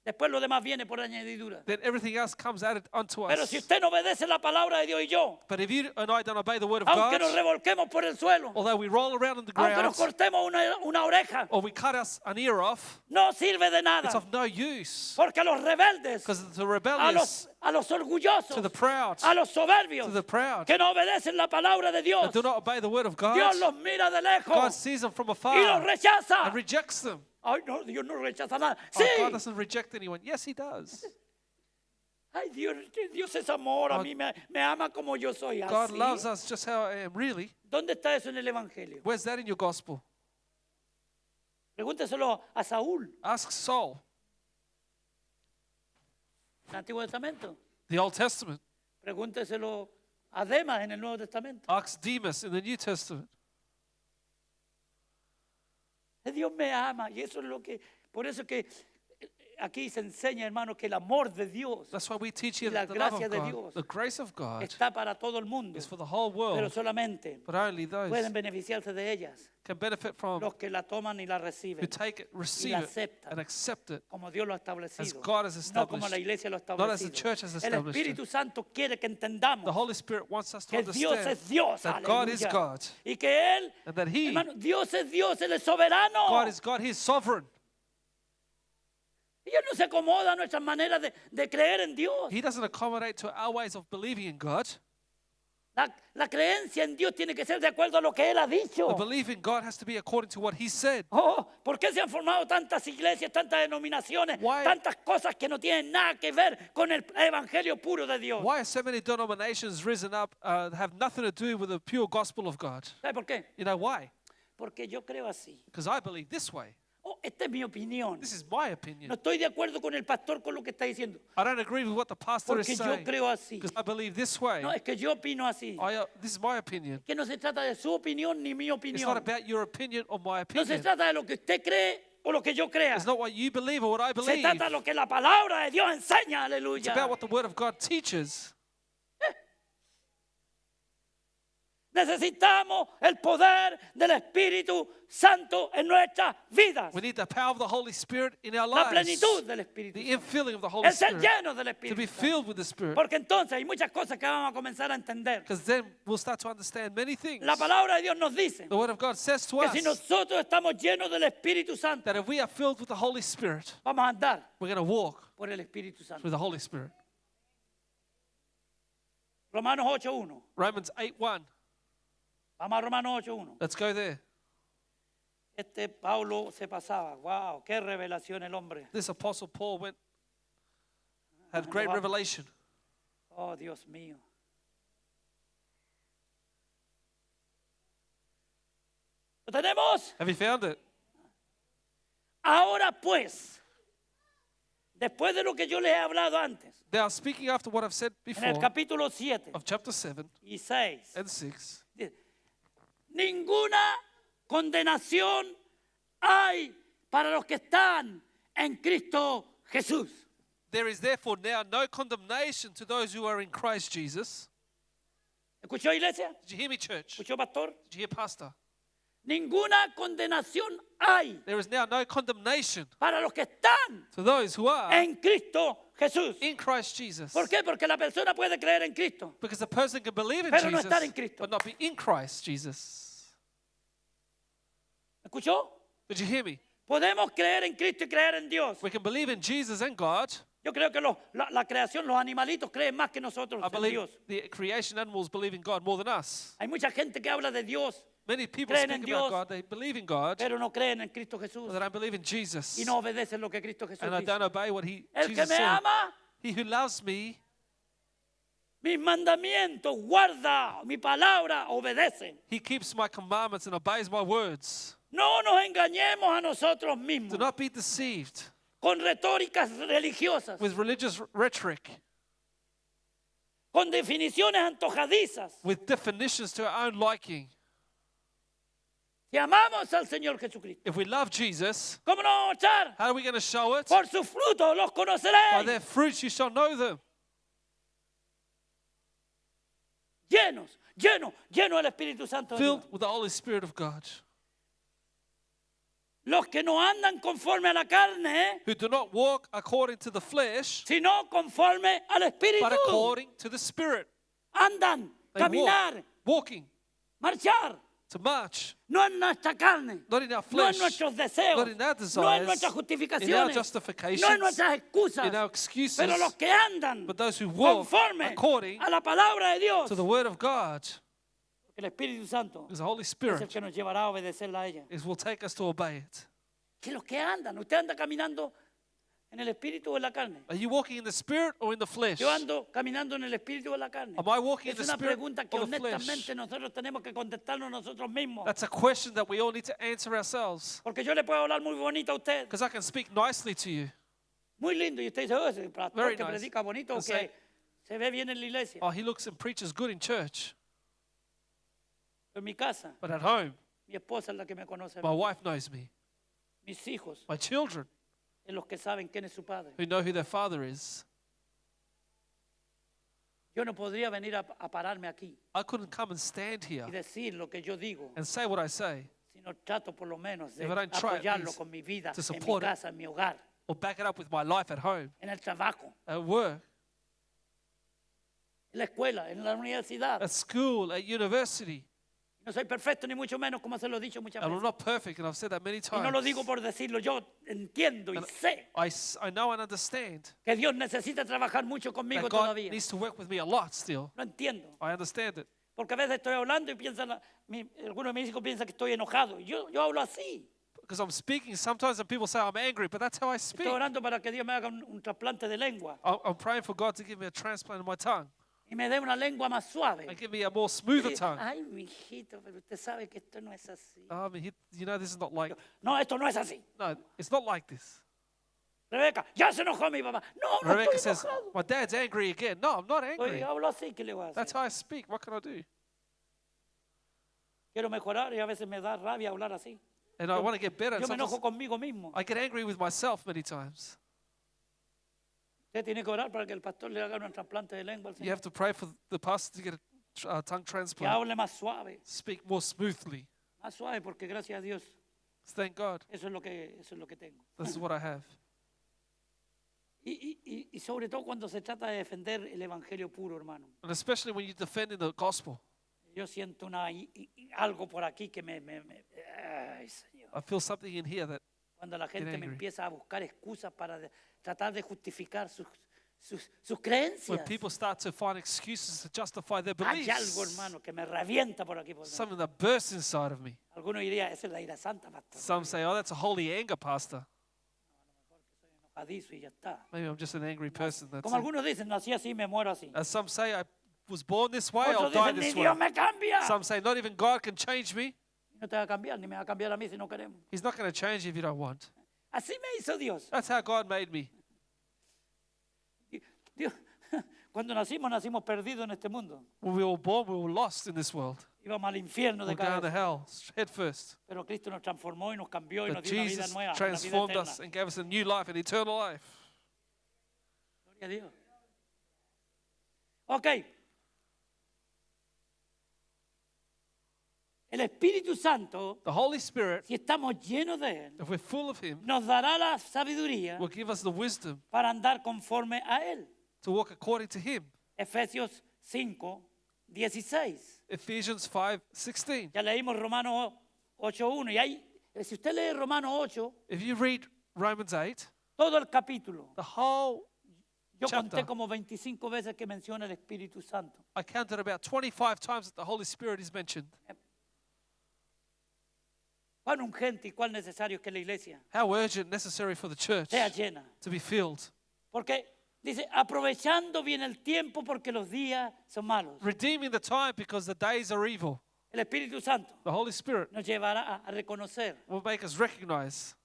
Después lo demás viene por añadidura. Then everything else comes added unto Pero us. si usted no obedece la palabra de Dios y yo, But if you and I don't obey the word of aunque nos God, revolquemos por el suelo, although we roll around on the aunque ground nos cortemos una oreja, or we cut us an ear off, no sirve de it's nada. of no use. Porque a los rebeldes, Because the a rebellious, los orgullosos, to the proud, a los soberbios, to the proud, que no obedecen la palabra de Dios, that do not obey the word of God, Dios los mira de God lejos sees them from y los afar rechaza. and rejects them. Ay, no, Dios no rechaza nada. Oh, Sí. God doesn't reject anyone. Yes, He does. Ay, Dios es amor. A Oh, mí me ama como yo soy. God Así. loves us just how I am, really. ¿Dónde está eso en el Evangelio? Where's that in your gospel? Pregúnteselo a Saúl, Ask Saul, en el Antiguo Testamento. the Old Testament. Pregúnteselo a Demas en el Nuevo Testamento. Ask Demas in the New Testament. Dios me ama y eso es por eso que aquí se enseña, hermano, que el amor de Dios That's why we teach you La that the love gracia of de God, Dios the grace of God, está para todo el mundo, is for the whole pero world, solamente but only those pueden beneficiarse de ellas can benefit from los que la toman y la who reciben, take it, receive la it, aceptan. and accept it. como Dios lo ha As establecido, God has no como established, la iglesia lo ha not as the establecido. church has El established it. Espíritu Santo quiere que The entendamos Holy Spirit wants us to que Dios understand es Dios, that God is aleluya, God, y que Él, and that He, hermano, Dios es Dios, Él es soberano. God is God, He is sovereign. Y Él no se acomoda a nuestras maneras de creer en Dios. He doesn't accommodate to our ways of believing in God. La creencia en Dios tiene que ser de acuerdo a lo que Él ha dicho. The belief in God has to be according to what He said. Oh, ¿por qué se han formado tantas iglesias, tantas denominaciones, Why- tantas cosas que no tienen nada que ver con el evangelio puro de Dios? Why have so many denominations risen up that have nothing to do with the pure gospel of God? ¿Sabe por qué? You know why? Porque yo creo así. Because I believe this way. Oh, esta es mi opinión. This is my No opinion. estoy de acuerdo con el pastor con lo que está diciendo. I don't agree with what the pastor is Porque yo saying. creo así. Because I believe this way. No, es que yo opino así. This is my opinion. Que no se trata de su opinión ni mi It's not opinión. about your opinion or my No se opinion. trata de lo que usted cree o lo que yo crea. It's not what you believe or what I Se believe. trata de lo que la palabra de Dios enseña. It's Aleluya. about what the Word of God teaches. Necesitamos el poder del Espíritu Santo en nuestras vidas. We need the power of the Holy Spirit in our La lives. plenitud del Espíritu The Santo. infilling of the Holy El ser Spirit. lleno del To Espíritu be Santo. filled with the Spirit. Porque entonces hay muchas cosas que vamos a comenzar a entender. Because then we'll start to understand many things. La palabra de Dios nos dice The Word of God says to que us si nosotros estamos llenos del Espíritu Santo, that if we are filled with the Holy Spirit, vamos a andar we're going to walk por el Espíritu Santo. through the Holy Spirit. Romanos 8.1. Romans 8:1. Vamos a Romanos 8.1. Let's go there. Pablo se pasaba. Wow, qué revelación el hombre. This Apostle Paul had great revelation. Oh, Dios mío. ¿Lo tenemos? Have you found it? Ahora pues, después de lo que yo les he hablado antes, Now, speaking after what I've said en el before capítulo 7 of chapter 7 y 6, and 6, dice, ninguna condenación hay para los que están en Cristo Jesús. There is therefore now no condemnation to those who are in Christ Jesus. ¿Escuchó, iglesia? Did you hear me, church? ¿Escuchó, pastor? Did you hear, pastor? Ninguna condenación hay There is now no condemnation para los que están to those who are en Cristo Jesús. in Christ Jesus. ¿Por qué? Porque la persona puede creer en Cristo, Because a person can believe in pero no Jesus, estar en Cristo. but not be in Christ Jesus. ¿Escuchó? Did you hear me? Podemos creer en Cristo y creer en Dios. We can believe in Jesus and God. Yo creo que la creación, los animalitos creen más que nosotros I en believe Dios. the creation animals believe in God more than us. Hay mucha gente que habla de Dios, Many people Creen en speak about Dios, God, they believe in God, pero no creen en Cristo Jesús but they don't believe in Jesus. y no obedecen lo que Cristo Jesús And I don't dice. obey what El que Jesus me said. ama, He who loves me, mis mandamientos, guarda mi palabra, obedece. he keeps my commandments and obeys my words. No nos engañemos a nosotros Do mismos not be deceived con retóricas religiosas, with religious rhetoric, con definiciones antojadizas. with definitions to our own liking. Si amamos al Señor Jesucristo, If we love Jesus, ¿cómo no vamos a echar? how are we going to show it? Por sus frutos los By conoceréis. their fruits you shall know them. Llenos del Espíritu Santo de Dios. Filled with the Holy Spirit of God. Los que no andan conforme a la carne, Who do not walk according to the flesh, sino conforme al Espíritu. but according to the Spirit. Andan, They caminar, walking, marchar. to march, No en nuestra carne, not in our no en flesh, nuestros deseos, not in our no en desires, nuestras in our justificaciones, justifications, no en nuestras excusas, in our excuses, pero los que andan but those who walk conforme according a la palabra de Dios. to the Word of God. Porque el Espíritu Santo Because the Holy es el Spirit que nos llevará a obedecerla a ella. will take us to obey it. Que los que andan, usted anda caminando en el Espíritu o en la carne. Are you walking in the Spirit or in the flesh? Yo ando caminando en el Espíritu o en la carne. Am I walking in Es the una Spirit pregunta que or the flesh? honestamente nosotros tenemos que contestarnos nosotros mismos. That's a question that we all need to answer ourselves. Porque yo le puedo hablar muy bonito a usted, Because I can speak nicely to you. muy lindo, y usted dice, oh, ese pastor Very que nice. predica bonito, And que say, se ve bien en la iglesia. oh, he looks and preaches good in church. En mi casa, But at home, mi esposa es la que me conoce, a my mí. wife knows me. Mis hijos My children, es los que saben quién es su padre. who know who their father is. Yo no podría venir a pararme aquí I couldn't come and stand here y decir lo que yo digo, and say what I say si no trato por lo menos de If I don't try at apoyarlo least con mi vida, to en mi support it. casa, en mi hogar, or back it up with my life at home, en el trabajo, at work, en la escuela, en la universidad. at school, at university. No soy perfecto ni mucho menos, como se lo he dicho muchas And I'm veces. not perfect, and I've said that many Y no lo times. digo por decirlo, yo entiendo y And sé I know and understand que Dios necesita trabajar mucho conmigo that God todavía. needs to work with me a lot still. Lo entiendo. I understand it. Porque a veces estoy hablando y piensan, algunos de mis hijos piensan que estoy enojado. Yo hablo así. Because I'm speaking sometimes and people say I'm angry, but that's how I speak. Estoy orando para que Dios me haga un trasplante de lengua I'm praying for God to give me a transplant in my tongue y me dé una lengua más suave. and give me a more smoother Y, tongue. ay, mi hijito, pero usted sabe que esto no es así. I mean, you know, this is not like, No, esto no es así. no, it's not like this. Rebeca, ya se enojó mi papá. No, no Rebecca estoy says, enojado. my dad's angry again. No, I'm not Oye, angry. hablo así, ¿qué le voy a That's hacer? how I speak. What can I do? Quiero mejorar y a veces me da rabia hablar así. And I want to get better. And Yo me enojo sometimes conmigo mismo. I get angry with myself many times. Usted tiene que orar para que el pastor le haga un trasplante de lengua al You Señor. have to pray for the pastor to get a tongue Que transplant. hable más suave. Speak more smoothly. Más suave porque gracias a Dios Thank God. eso es lo que tengo. This is what I have. Y sobre todo cuando se trata de defender el evangelio puro, hermano. And especially when you're defending the gospel. Yo siento algo por aquí que ay, Señor. I feel something in here that Cuando la gente me angry. empieza a buscar excusas para tratar de justificar sus creencias. when people start to find excuses to justify their Hay algo, beliefs, hermano, que me revienta por aquí. Por dentro. something that bursts inside of me. Algunos dirían, esa es la ira santa, pastor. Some say, oh, that's a holy anger, pastor. Enojadizo y ya está. Maybe I'm just an angry person. That's Como it. algunos dicen, nací así, me muero así. As some say, I was born this way, I'll Otros die dicen, ni this way. Dios me cambia. Some say, not even God can change me. No te va a cambiar, ni me va a cambiar a mí si no queremos. He's not going to change you if you don't want. Así me hizo Dios. That's how God made me. Dios. Cuando nacimos perdidos en este mundo. When we were born, we were lost in this world. Íbamos al infierno We de were down to cabeza. hell, head first. Pero Cristo nos transformó y nos cambió y But nos dio una vida Jesus nueva, una vida transformed eterna. us and gave us a new life, an eternal life. Gloria a Dios. Ok. El Espíritu Santo, The Holy Spirit, si estamos llenos de Él, if we're full of Him, nos dará la sabiduría will give us the wisdom para andar conforme a Él. to walk according to Him. Efesios 5:16. Ephesians 5:16. Ya leímos Romanos 8:1. Y ahí, si usted lee Romanos 8, If you read Romans 8, todo el capítulo, the whole yo chapter, conté como 25 veces que menciona el Espíritu Santo. I counted about 25 times that the Holy Spirit is mentioned. Cuán urgente y cuán necesario es que la iglesia How urgent, necessary for the church sea llena. to be filled. Porque dice, aprovechando bien el tiempo porque los días son malos. Redeeming the time because the days are evil. El Espíritu Santo The Holy Spirit nos llevará a reconocer will make us recognize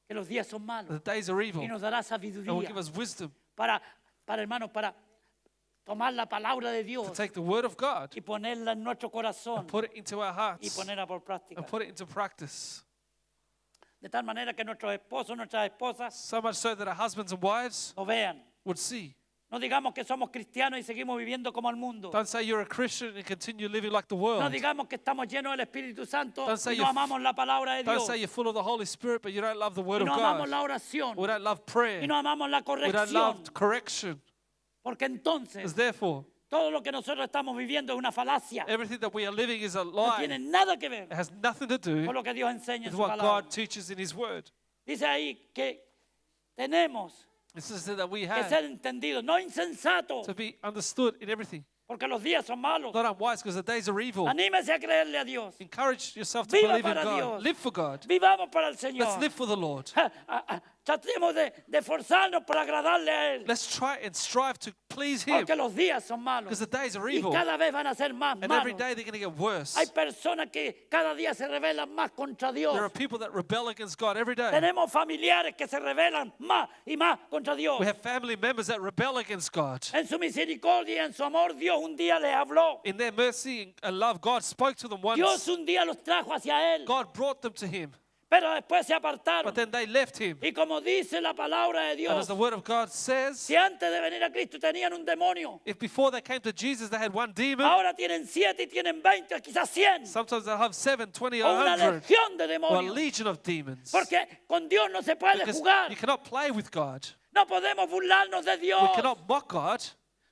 que los días son that malos the days are evil y nos dará and will sabiduría give us wisdom para hermanos, para tomar la palabra de to Dios take the word of God y ponerla en nuestro corazón and put it into our y hearts ponerla por práctica. and put it into practice. De tal manera que nuestros esposos, nuestras esposas So much so that our husbands and wives lo vean. would see. No digamos que somos cristianos y seguimos viviendo como el mundo. Don't say you're a Christian and continue living like the No world. digamos que estamos llenos del Espíritu Santo Don't say y no you're- amamos la palabra de Don't Dios. say you're full of the Holy Spirit, but you don't love the word Y of no amamos God. la oración. We don't love prayer. Y no amamos la We don't love corrección. correction. Porque entonces Because therefore, todo lo que nosotros estamos viviendo es una falacia. everything that we are living is a No lie. tiene nada que ver It has nothing to do con lo que Dios enseña en with su what palabra. God teaches in His word. Dice ahí que tenemos It says that we que have ser entendidos, no insensatos, to be understood in everything. porque los días son malos. Not unwise because the days are evil. Anímese a creerle a Dios. Encourage yourself to Viva believe in para God. Dios. Live for God. Vivamos para el Let's Señor. live for the Lord. Tratemos de esforzarnos por agradarle a Él. Let's try and strive to please Him Porque los días son malos. because the days are Y evil. cada vez van a ser más And every malos. day they're going to get worse. Hay personas que cada día se rebelan más contra Dios. There are people that rebel against God every day. Tenemos familiares que se rebelan más y más contra Dios. We have family members that rebel against God. En su misericordia y en su amor, Dios un día les habló. In their mercy and love, God spoke to them once. Dios un día los trajo hacia Él. God brought them to Him, Pero después se apartaron. but then they left Him. Y como dice la palabra de And Dios, as the Word of God says, si antes de venir a Cristo tenían un demonio, if before they came to Jesus they had one demon, ahora tienen 7 y tienen 20, quizás 100. sometimes they'll have 7, 20, O or una 100, legión de or a demonios. legion of demons. Porque con Dios no se puede Because jugar. you cannot play with God. No podemos burlarnos de Dios. We cannot mock God.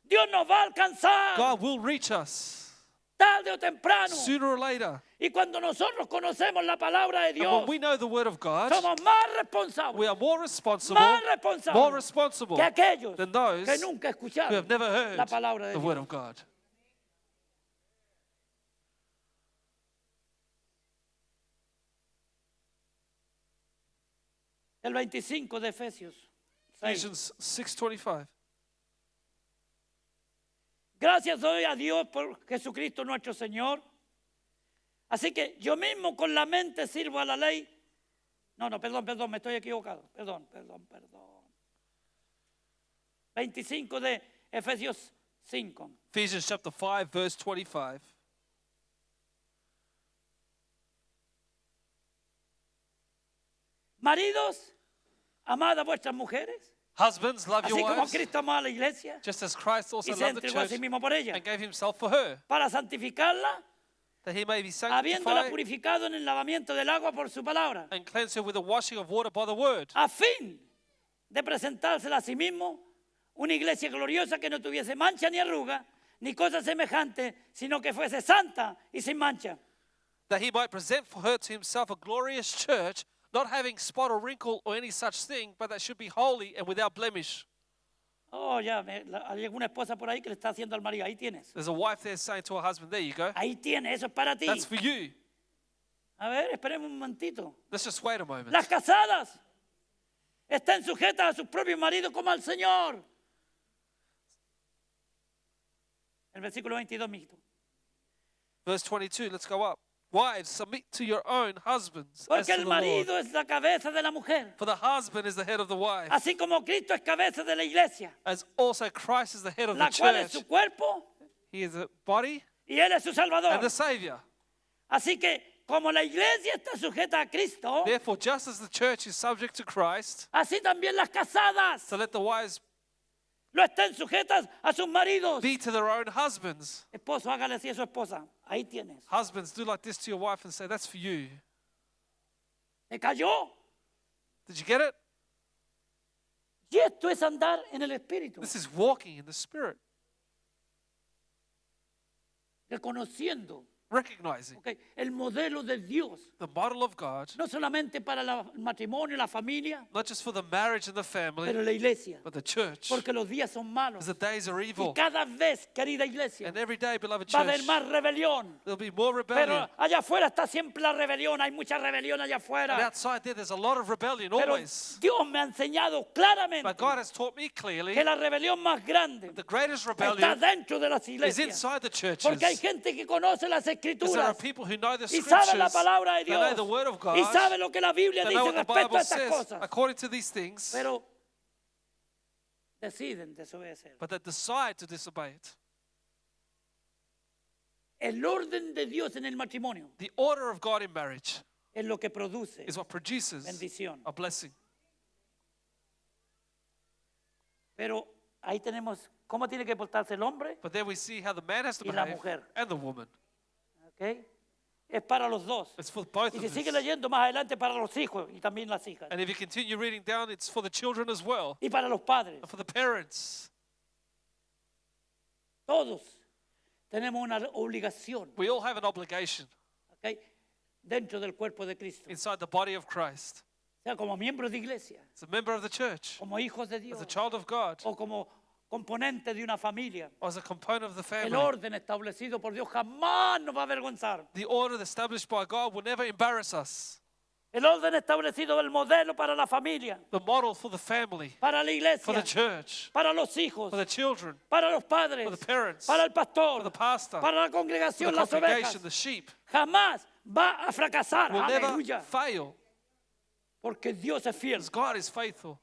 Dios nos va a alcanzar God will reach us tarde o temprano. sooner or later. Y cuando nosotros conocemos la palabra de And Dios, when we know the Word of God, somos más we responsables, are more responsible, más more responsables responsible que aquellos than those que nunca who have escucharon never heard la palabra de the Word Dios. of God. El 25 de Efesios 6. Ephesians 6:25. Gracias doy a Dios por Jesucristo nuestro Señor. Así que yo mismo con la mente sirvo a la ley. No, perdón, me estoy equivocado. Perdón. 25 de Efesios 5. Ephesians chapter 5, verse 25. Maridos, amad a vuestras mujeres, Husbands, love your así como wives, Cristo amó a la iglesia just as Christ also y se loved the entregó a church sí mismo por ella, and gave himself for her, para santificarla, that he may be habiéndola sanctified purificado en el lavamiento del agua por su palabra, and cleanse her with the washing of water by the word, a fin de presentársela a sí mismo una iglesia gloriosa que no tuviese mancha ni arruga, ni cosa semejante, sino que fuese santa y sin mancha. that he might present for her to himself a glorious church, not having spot or wrinkle or any such thing, but that should be holy and without blemish. Oh, hay alguna esposa por ahí que le está haciendo al marido. Ahí tienes. There's a wife there saying to her husband, there you go, Ahí tienes, eso es para ti. that's for you. A ver, esperemos un momentito. Let's just wait a moment. Las casadas están sujetas a sus propios maridos como al Señor. El versículo 22, mijito. Verse 22, let's go up. Wives, submit to your own husbands as Porque to el the Lord. marido es la cabeza de la mujer. For the husband is the head of the wife, Así como Cristo es cabeza de la iglesia, as also Christ is the head of the la cual es church. su cuerpo He is the body y Él es su Salvador. and the Savior. Así que como la iglesia está sujeta a Cristo, Therefore, just as the church is subject to Christ, así también las casadas. so let the wives lo estén sujetas a sus maridos. be to their own husbands. Esposo, hágale así a su esposa. Ahí tienes. Husbands, do like this to your wife and say, that's for you. ¿Me cayó? Did you get it? Y esto es andar en el Espíritu. This is walking in the Spirit, Reconociendo, recognizing ¿ok?, el modelo de Dios. the model of God, No solamente para el matrimonio, la familia, not just for the marriage and the family, pero la iglesia. but the church. Porque los días son malos. Because the days are Y evil. cada vez, querida iglesia, And every day, beloved va a church, haber más rebelión. there'll be more rebellion. Pero allá afuera está siempre la rebelión. Hay mucha rebelión allá And afuera. outside there's a lot of rebellion Pero always. Dios me ha enseñado claramente But God has taught me clearly que la rebelión más grande the greatest está rebellion dentro de las is iglesias. inside the churches. Porque hay gente que conoce las Because there are escrituras people who know the y sabe la scriptures, palabra de they know Dios the word of God, y sabe lo que la Biblia they know dice what the respecto Bible a estas says cosas. according to these things, Pero deciden desobedecer. but they decide to disobey it. El orden de Dios en el matrimonio The order of God in marriage es lo que produce is what produces bendición. a blessing. Pero ahí tenemos cómo tiene que portarse el hombre, But then we see how the man has to Y la behave mujer. and the woman. ¿ok? Es para los dos. It's for both Y of si sigue us. leyendo más adelante, para los hijos y también las hijas. And if you continue reading down, it's for the children as well, Y para los padres. and for the parents. Todos tenemos una obligación, We all have an obligation ¿ok?, dentro del cuerpo de Cristo. inside the body of Christ. O sea, como miembros de iglesia, As a member of the church, como hijos de as Dios, a child of God, o como componente de una familia. or as a component of the El family. orden establecido por Dios jamás nos va a avergonzar. The order established by God will never embarrass us. El orden establecido del modelo para la familia, The model for the family, para la for the iglesia, church, para los hijos, for the children, para los padres, for the parents, para el for pastor, the pastor, para la for congregación, the las congregation, ovejas. the sheep, Jamás va a fracasar. will never Aleluya. fail. Porque Dios es fiel. Because God is faithful.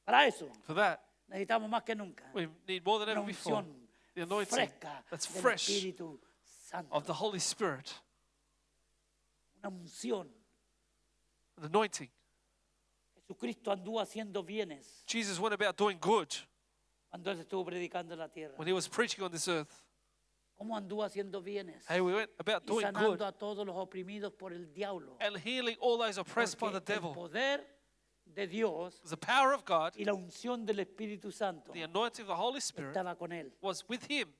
Para eso For that, necesitamos más que nunca we need more than una ever before unción the anointing fresca that's del fresh Espíritu Santo. of the Holy Spirit. Una unción. The anointing. Jesucristo anduvo haciendo bienes Jesus went about doing good cuando Él estuvo predicando en la tierra. when he was preaching on this earth. ¿Cómo anduvo haciendo bienes? Hey, we went about Y doing sanando good a todos los oprimidos por el diablo. and healing all those oppressed by Porque the el devil. poder de Dios Because the power of God, y la unción del Espíritu Santo the anointing of the Holy Spirit, estaba con Él. was with him.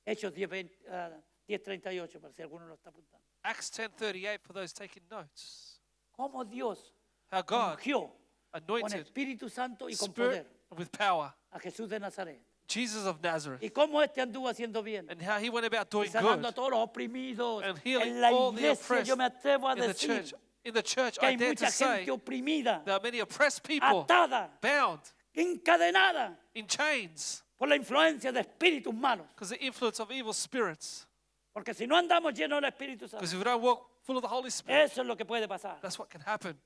Hechos 10:38, para si alguno lo está apuntando. Acts 10:38 for those taking notes. Cómo Dios How God ungió con anointed Espíritu Santo y con Spirit poder with power a Jesús de Nazaret. Jesus of Nazareth, Y cómo este anduvo haciendo bien. and how he went about Y doing sanando a good todos los oprimidos. and healing En la all the iglesia oppressed yo me atrevo a in the decir church. In the church, que I hay dare to mucha say gente oprimida, there are many oppressed people atada, bound encadenada in chains por la influencia de espíritus malos. because the influence of evil spirits. Porque si no andamos llenos del Espíritu Because Santo, if we don't walk full of the Holy Spirit, eso es lo que puede pasar. that's what can happen.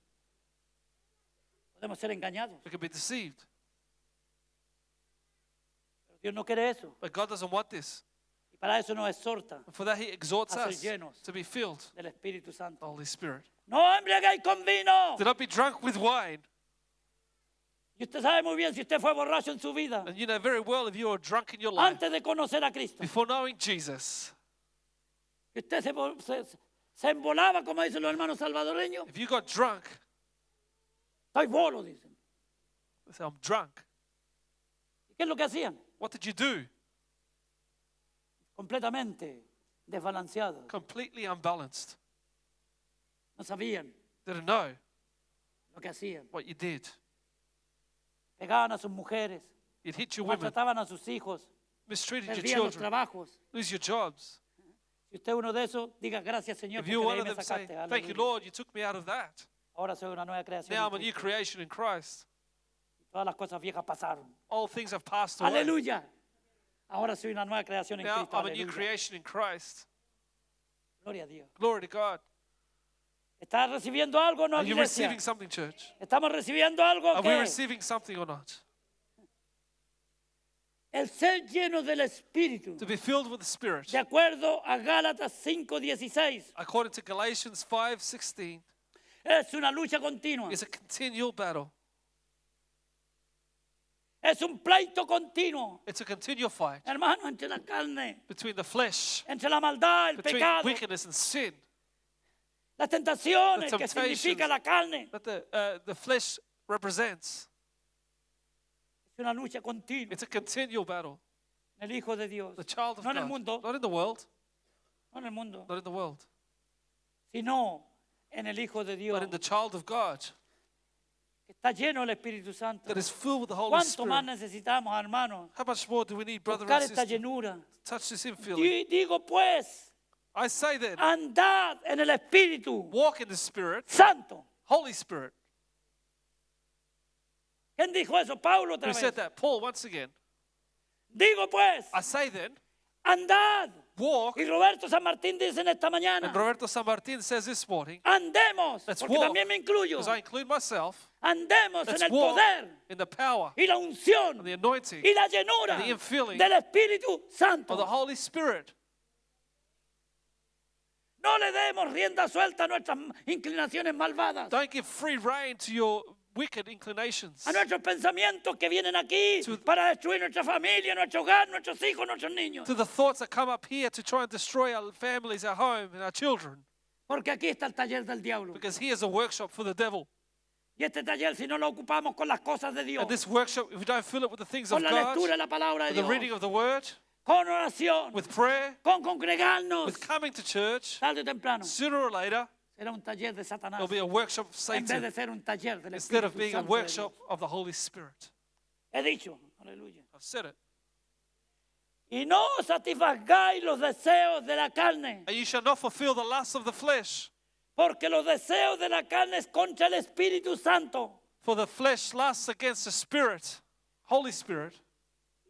Podemos ser engañados. We can be deceived. Pero Dios no quiere eso. But God doesn't want this. Y para eso nos exhorta And for that, he exhorts A ser us llenos. to be filled with del Espíritu the Santo. Holy Spirit. No embriaguéis con vino. Do not be drunk with wine. Y usted sabe muy bien si usted fue borracho en su vida And you know very well if you are drunk in your life antes de conocer a Cristo. before knowing Jesus. Que usted se embolaba, como dicen los hermanos salvadoreños. If you got drunk, Estoy bolo, dicen. you say, I'm drunk. ¿Y qué es lo que hacían? What did you do? Completamente desbalanceados. Completely unbalanced. No sabían Didn't know lo que hacían. what you did. Pegaban a sus mujeres, You'd hit your women, maltrataban a sus hijos, mistreated your perdían los children, trabajos. lose your jobs. Si usted es uno de esos, diga gracias, Señor, If porque you're de one ahí of me them, say, sacaste. thank you, Aleluya. Lord, you took me out of that. Ahora soy una nueva creación. Now en I'm a new Cristo. creation in Christ. Todas las cosas viejas pasaron. All things have passed away. Aleluya. Ahora soy una nueva creación en Now Cristo. I'm a new Aleluya. creation in Christ. Gloria a Dios. Glory to God. ¿Está recibiendo algo o no, Are you iglesia? receiving something, church? ¿Estamos recibiendo algo? Are we ¿Qué? receiving something or not? El ser lleno del Espíritu, To be filled with the Spirit. de acuerdo a Gálatas 5:16, According to Galatians 5:16, es una lucha continua. is a continual battle. Es un pleito continuo, It's a continual fight hermano, entre la carne, between the flesh, entre la maldad, el between pecado, wickedness and sin. las tentaciones The que temptations. significa la carne. That the flesh represents. Es una lucha continua It's a continual battle. en el Hijo de Dios. The child of No en el God. mundo, Not in the world. no en el mundo, Not in the world. sino en el Hijo de Dios, But in the child of God que está lleno del Espíritu Santo. that is filled with the Holy ¿Cuánto más Spirit. necesitamos, hermanos, How much more do we need, brother buscar and esta sister, llenura? to touch this infilling? Digo pues, I say then, andad en el Espíritu walk in the Spirit, Santo. Holy Spirit. ¿Quién dijo eso? Pablo otra Who vez. said that? Paul, once again. Digo pues, I say then, andad. walk. Y Roberto San Martín dice en esta mañana, And Roberto San Martin says this morning, andemos, let's porque walk, también me incluyo, as I include myself, andemos let's en el walk poder in the power y la unción and the anointing y la llenura and the infilling del Espíritu of the Santo. Holy Spirit. No le demos rienda suelta a nuestras inclinaciones malvadas, Don't give free rein to your wicked inclinations, a nuestros pensamientos que vienen aquí para destruir nuestra familia, nuestro hogar, nuestros hijos, nuestros niños. to the thoughts that come up here to try and destroy our families, our home, and our children. Porque aquí está el taller del diablo. Because here's a workshop for the devil. Y este taller, si no lo ocupamos con las cosas de Dios, And this workshop, if we don't fill it with the things con of la God, lectura de la palabra de with the Dios, reading of the word, con oración, with prayer, con congregarnos, with coming to church, tarde o temprano, sooner or later, será un taller de Satanás there'll be a workshop of en vez de Satan ser un taller del instead Espíritu of being a Santo de workshop Dios. of the Holy Spirit. He dicho, aleluya. I've said it. Y no satisfagáis los deseos de la carne, And you shall not fulfill the lusts of the flesh, porque los deseos de la carne es contra el Espíritu Santo for the flesh lusts against the Spirit, Holy Spirit,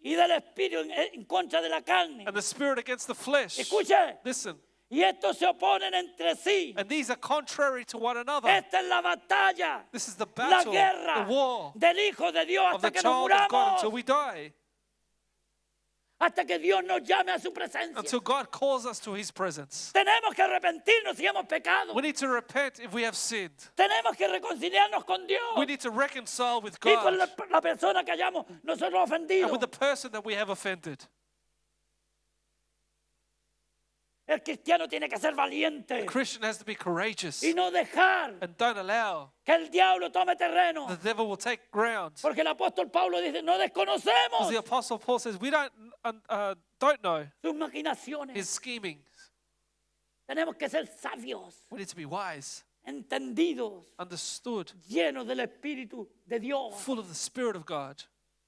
y del Espíritu en contra de la carne. and the Spirit against the flesh. Escuche, Listen, y estos se oponen entre sí. and these are contrary to one another. Esta es la batalla, This is the la battle, guerra the war del Hijo de Dios of the hasta que nos child of God until muramos, we die, hasta que Dios nos llame a su presencia. until God calls us to His presence. Tenemos que arrepentirnos si hemos pecado. We need to repent if we have sinned. Tenemos que reconciliarnos con Dios We need to reconcile with y con God la persona que hayamos nosotros and ofendido. with the person that we have offended. El cristiano tiene que ser The valiente Christian has to be courageous y no dejar and don't allow que el diablo tome terreno. the devil will take ground. Porque el apóstol Pablo dice, no As desconocemos the Apostle Paul says, we don't know sus maquinaciones. his schemings. Tenemos que ser sabios, We need to be wise, entendidos, understood, llenos del Espíritu de Dios, full of the Spirit of God,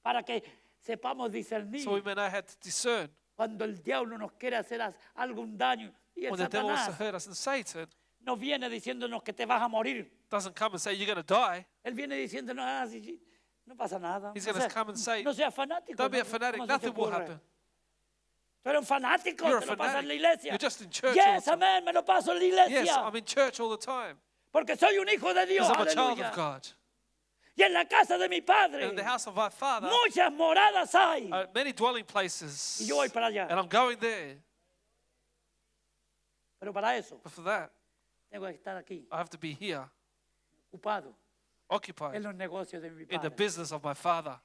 para que sepamos discernir so we may know how to discern cuando el diablo nos quiere hacer algún daño. Y el when the devil wants to Satanás hurt us. And Satan no viene diciéndonos que te vas a morir. doesn't come and say, you're going to die. Él viene diciéndonos, sí, no pasa nada. He's No going to sea- come and say, no seas fanático. don't be a ¿no? fanatic, ¿Cómo se te nothing will ocurre? happen. Tú eres un fanático, You're a te lo pasas en la fanatic. iglesia. You're just in church all Yes, the time. amén, me lo paso en la iglesia. Yes, I'm in church all the time Porque soy un hijo de Dios, because I'm a child aleluya. of God. Y en la casa de mi padre, And in the house of my Father, muchas moradas hay. many dwelling places. Y yo voy para allá. And I'm going there. Pero para eso, But for that, tengo que estar aquí, I have to be here, ocupado en occupied los negocios de mi in the padre. business of my Father.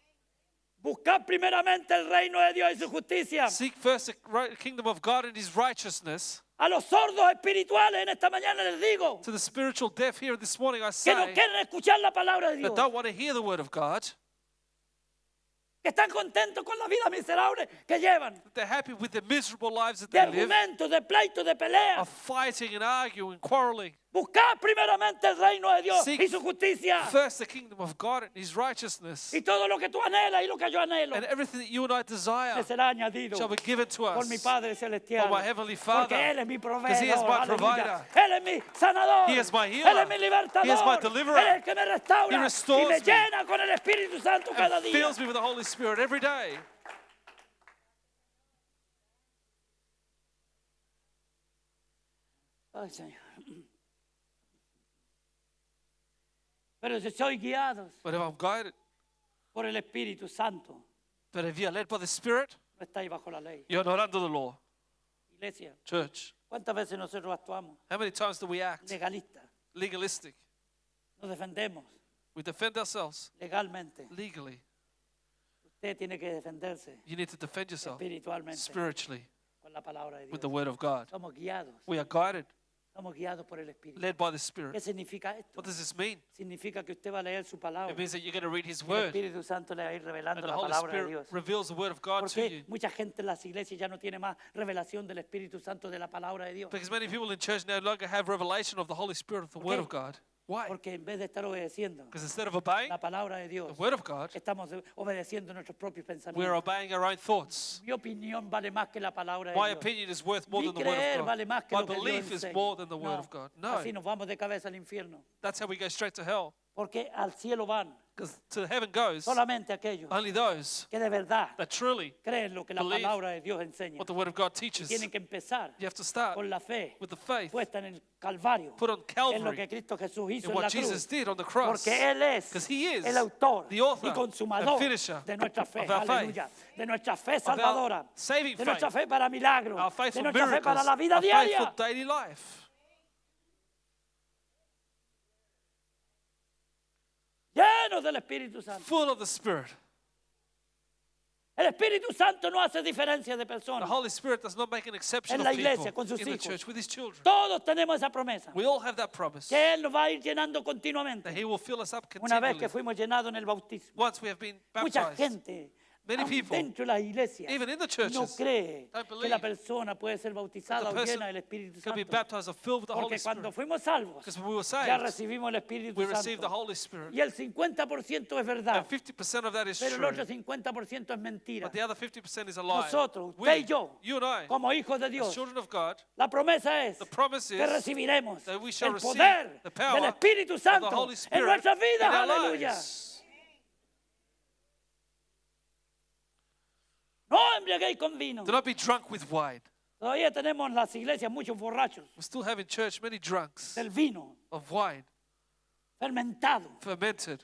Buscad primeramente el reino de Dios y su justicia. Seek first the kingdom of God and His righteousness. A los sordos espirituales en esta mañana les digo To the spiritual deaf here this morning, I que no say quieren escuchar la palabra de Dios, that don't want to hear the word of God, que están contentos con la vida miserable que llevan, that they're happy with the miserable lives that de they live, argumentos, de pleitos, de peleas. of fighting and arguing, quarreling. Buscad primeramente el reino de Dios Seek y su justicia. First the kingdom of God and His righteousness, Y todo lo que tú anhelas y lo que yo anhelo and everything that you and I te desire será añadido shall be given to por mi us. Padre celestial. For my heavenly Father, Porque Él es mi because He is proveedor. my Aleluya. provider. Él es mi sanador. He is my healer. Él es mi libertador. He is my deliverer. Él es el que me restaura He y restores me me. llena con el Espíritu Santo cada And día. fills me with the Holy Spirit every day. Ay, Señor. Pero si soy guiados But if I'm guided, por el Espíritu Santo, but if you're led by the Spirit, no estáis bajo la ley. you're not under the law. Iglesia, Church, ¿cuántas veces nosotros actuamos how many times do we act legalistas? legalistic? Nos defendemos We defend ourselves legalmente. legally. Usted tiene que defenderse You need to defend yourself espiritualmente spiritually con la palabra de with Dios. the word of God. Somos guiados. We are guided, Somos guiados por el Espíritu. led by the ¿Qué Spirit. significa esto? What does this mean? Significa que usted va a leer su palabra. It means that you're going to read His El word, Espíritu Santo le va a ir and revelando the la Holy palabra de Spirit Dios. reveals the word of God to Porque you. mucha gente en las iglesias ya no tiene más revelación del Espíritu Santo de la palabra de Dios. Because many people in church no longer have revelation of the Holy Spirit of the ¿Por word qué? of God. Why? Porque en vez de estar obedeciendo Because instead of obeying la palabra de the Dios, word of God, estamos obedeciendo nuestros propios we're pensamientos. obeying our own thoughts. Mi opinión vale más que la palabra de My Dios. opinion is worth more Mi than the word creer of vale God. más que My lo que Dios belief is enseña. more than the word No, of God. No, así nos vamos de cabeza al infierno. that's how we go straight to hell. Porque al cielo van Because to heaven goes solamente aquellos only those que de verdad that truly creen lo que la believe palabra de Dios enseña. what the word of God Y teaches. tienen que empezar You have to start con la fe with the faith puesta en el Calvario, put on en lo que Calvary Cristo Jesús hizo and en la what Jesus cruz. did on the cross. Porque Él es Because He is el autor the author y consumador and finisher de nuestra fe, of our faith, aleluya, de nuestra fe our salvadora, saving de nuestra faith, fe para milagros, our faith de for nuestra fe miracles, para la vida our faith diaria. for daily life. Llenos del Espíritu Santo. Full of the Spirit. El Espíritu Santo no hace diferencia de The personas. Holy Spirit does not make an exception En of la people iglesia, con sus in the hijos. church with His children. Todos tenemos esa promesa, We all have that promise que Él nos va a ir llenando that continuamente. He will fill us up Una vez continually. que fuimos llenados en el bautismo. Once we have been Mucha baptized, gente Many aun people, dentro de las iglesias, even in the no churches, cree don't que la believe persona puede ser bautizada the o person llena del Espíritu can be Santo. baptized or filled with the Holy Porque cuando Spirit. fuimos salvos, Because when we were ya saved, recibimos el Espíritu we received the Santo. Holy Spirit. Y el 50% es verdad, And 50% of that is pero el true. otro 50% es mentira. But the other 50% is a lie. Nosotros, We, usted y yo, you and I, como hijos de as Dios, children of God, la promesa es the promise que is recibiremos that we shall el receive poder the power del Espíritu of the Santo Holy en Spirit nuestras in vidas. our Aleluya. lives. No embriaguéis con vino. Do not be drunk with wine. Todavía tenemos en las iglesias muchos borrachos We still have in church many drunks del vino of wine, fermentado. fermented.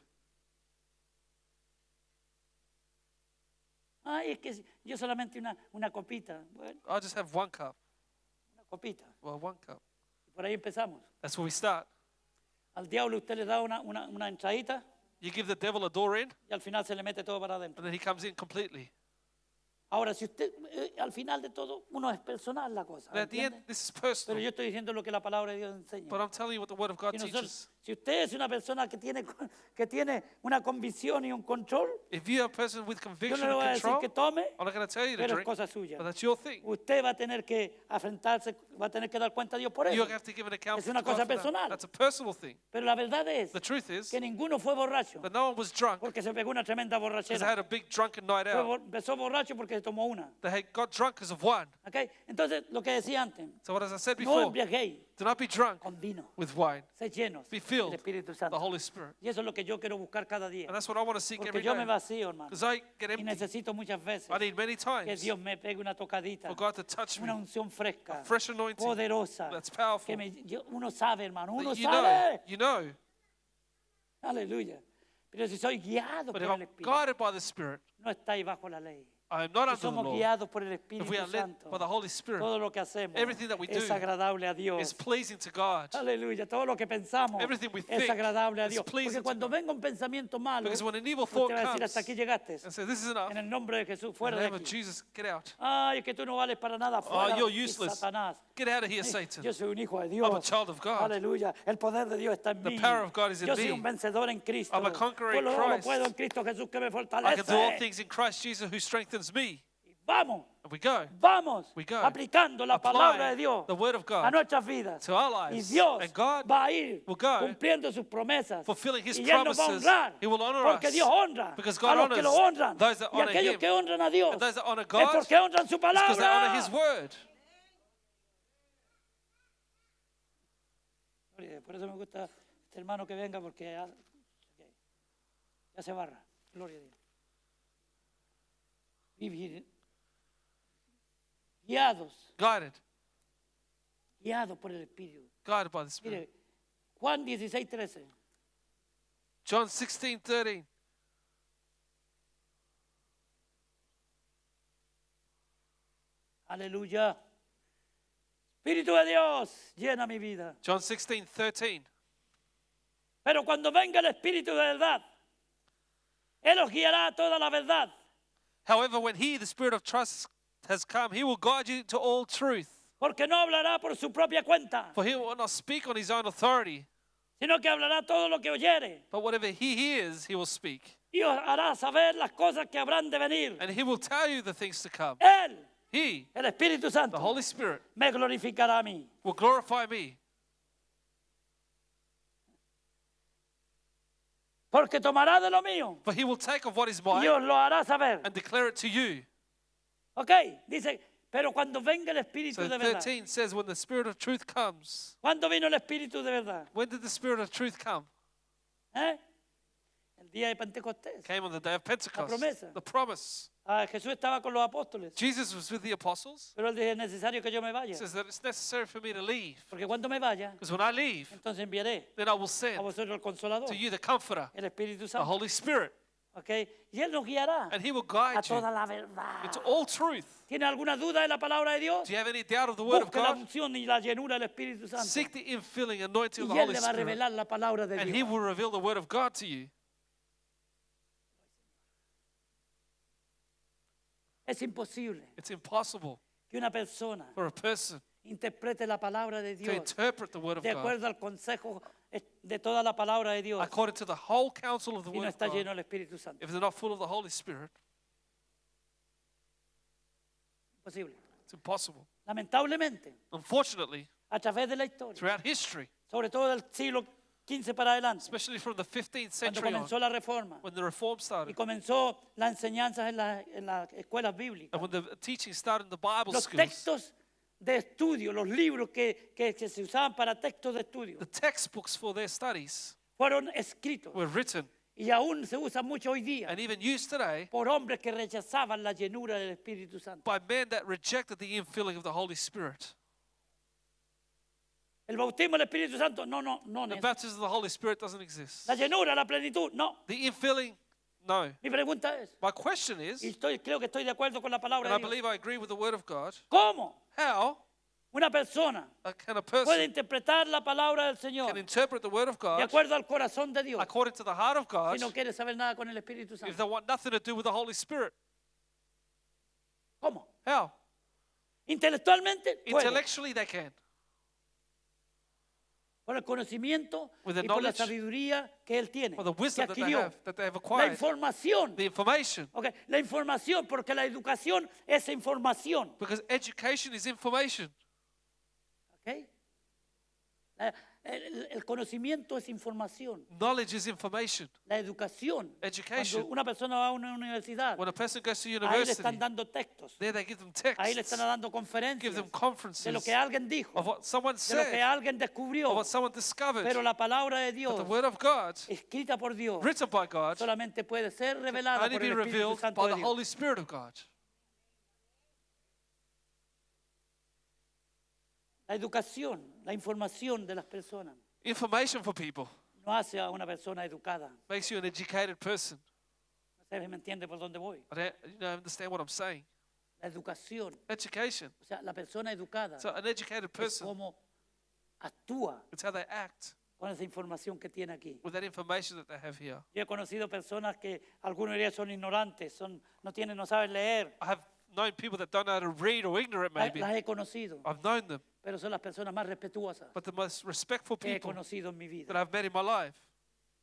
Ay, es que yo solamente una copita. Bueno, I just have one cup. una copita. Well, one cup. Por ahí empezamos. That's where we start. Al diablo usted le da una entradita You give the devil a door in, y al final se le mete todo para adentro. and then he comes in completely. Ahora, si usted, al final de todo, uno es personal la cosa. And at the end, ¿entiende? this is Pero personal. yo estoy diciendo lo que la palabra de Dios enseña. But I'm telling you what the Word of God Y teaches. si usted es una persona que tiene una convicción y un control, If you're a person with yo conviction no le voy a and decir control, que tome, I'm not going to tell you to pero es drink, cosa suya. but that's your thing. Usted va a tener que afrontarse, va a tener que dar cuenta a Dios por You eso. have to give an account Es to una God cosa for that. personal. That's a personal thing. Pero la verdad es The truth is que ninguno fue borracho that no one was drunk porque se pegó una tremenda because they borrachera. had a big drunken night out. Empezó borracho porque se tomó una. They had got drunk because of wine. ¿Ok? Entonces, lo que decía antes, So what as I said no before, embriaguéis do not be drunk con vino, with wine. sé llenos Be del filled Espíritu with Santo. the Holy Spirit. Y eso es lo que yo quiero buscar cada día. And that's what I want to seek Porque every yo me day. vacío, hermano. Because I get Y empty. necesito muchas veces I need many que times Dios me pegue una tocadita, for God to touch una me. unción fresca, A fresh anointing poderosa. that's powerful. Que uno sabe, hermano, uno That sabe. you know. Aleluya. Pero si soy guiado But por if el I'm Espíritu, guided by the Spirit, no estáis bajo la ley. I am not Si under the somos law. guiados por el If Espíritu we are led Santo, by the Holy Spirit, todo lo que hacemos everything that we es do agradable a it's Dios. pleasing to God. Aleluya. Todo lo que pensamos Everything we es think agradable a is Dios. pleasing Porque to cuando God. venga un pensamiento malo, Because when an evil usted thought va a decir, comes hasta aquí llegaste. and say, this is enough, En el nombre de Jesús, in fuera the de name of aquí. Jesus, get out. Ay, es que tú no vales para nada. Fuera you're de aquí, useless. Satanás. Get out of here, Yo Satan. soy un hijo de I'm a Dios. child of God. Aleluya. El poder de Dios está en The mí. power of God is in Yo soy me. un vencedor en Cristo. I'm a conqueror in Todo lo Christ. puedo en Cristo Jesús que me I can fortalece. do all things in Christ Jesus who strengthens me. Vamos, And we go. vamos, We go. aplicando la Apply palabra de Dios the word of a God nuestras vidas. to our Y lives. Dios And God va a ir will go cumpliendo sus promesas. fulfilling His Y Él nos va a promises. honrar. He will honor Porque us. Dios honra Because a God los que honors lo honran. those that Y honor aquellos Him. que honran a Dios And those that honor es God, porque honran su it's because they honor His palabra. word. Por eso me gusta este hermano que venga porque ya se barra. Gloria a Dios. Vivir guiados por el Espíritu. Guided by the Spirit. Mire, Juan 16:13. John 16:13. Aleluya. Espíritu de Dios, llena mi vida. John 16:13. Pero cuando venga el Espíritu de verdad, Él os guiará a toda la verdad. However, when he, the Spirit of trust, has come, he will guide you to all truth. Porque no hablará por su propia cuenta, For he will not speak on his own authority, sino que hablará todo lo que oyere but whatever he hears, he will speak. y os hará saber las cosas que habrán de venir. And he will tell you the things to come. Él, He, el Espíritu the Santo, Holy Spirit, me glorificará a mí. will glorify me. Porque tomará de lo mío For he will take of what is y mine os lo hará saber. and declare it to you. ¿Ok? Dice, pero cuando venga el Espíritu So de verdad. 13 says, when the Spirit of truth comes. ¿Cuándo vino el Espíritu de verdad? When did the Spirit of truth come? ¿Eh? El día de Pentecostés. Came on the day of Pentecost. promesa. The promise. Jesús estaba con los apóstoles, Jesus was with the apostles. pero él dijo, es necesario que yo me He vaya. says that it's necessary for me to leave. Porque cuando me vaya, Because when I leave, entonces enviaré then I will a send vosotros el Consolador, to you the Comforter, el Espíritu the Santo. Holy Spirit. ¿Ok? Y Él nos guiará And he will a guide you toda la verdad. into all truth. ¿Tiene alguna duda de la palabra de Dios? Do you have any doubt of the Word of Busque la God? unción y la llenura del Espíritu Santo. Seek the infilling, anointing of Y the Él Holy le va a Spirit. revelar la palabra de And he Dios. will reveal the Word of God to you. Es imposible It's impossible que una persona for a person interprete la palabra de to Dios interpret the Word of de God acuerdo al consejo de toda la palabra de Dios according to the whole counsel of the si no Word of está God lleno del Espíritu Santo. if they're not full of the Holy Spirit. Imposible. It's impossible. Lamentablemente, Unfortunately, a través de la historia, throughout history, sobre todo del siglo XV para adelante, especially from the 15th cuando century on, comenzó la reforma when the Reform y started, comenzó las enseñanzas en las escuelas bíblicas, and when the teaching started in the Bible los schools, textos de estudio, los libros que se usaban para textos de estudio, the textbooks for their studies fueron escritos were written y aún se usan mucho hoy día and even used today por hombres que rechazaban la llenura del Espíritu Santo. by men that rejected the infilling of the Holy Spirit. El bautismo del Espíritu Santo, no, The baptism of the Holy Spirit doesn't exist. la llenura, la plenitud, no. The infilling, no. Mi pregunta es, My question y is, creo que estoy de acuerdo con la palabra and I de Dios, believe I agree with the Word of God, ¿cómo how una persona can a puede person interpretar la palabra del Señor can interpret the Word of de God acuerdo al corazón de Dios according to the heart of God si no quiere saber nada con el Espíritu if Santo? they want nothing to do with the Holy Spirit? ¿Cómo? How? Intelectualmente puede, Intellectually they can. por el conocimiento With the y por la knowledge, sabiduría que él tiene, For the que wisdom that they adquirió. have La acquired, información, the information, okay, la información, porque la educación es información. because education is information. ¿Ok? El conocimiento es información. Knowledge is information. La educación. Education. Cuando una persona va a una universidad, When a person goes to ahí le university, están dando textos, there they give them ahí le texts, están dando give conferencias them de conferences lo que alguien dijo, of what someone de lo que said, alguien of descubrió. what someone discovered. Pero la palabra de But Dios, the Word of God, escrita por Dios, written by God, solamente puede ser revelada only por be el Espíritu revealed Santo by de the Dios. Holy Spirit of God. La educación, la información de las personas Information for people no hace a una persona educada. makes you an educated person. No sé si me entiende por dónde voy. I don't understand what I'm saying. La educación, Education. o sea, la persona educada So an educated es person, como actúa it's how they act con esa información que tiene aquí. with that information that they have here. Yo he conocido personas que algunos dirían son ignorantes, no saben leer. I have known people that don't know how to read or ignorant maybe. Las he conocido, I've known them, pero son las personas más respetuosas but the most respectful que he people conocido en mi that vida. I've met in my life.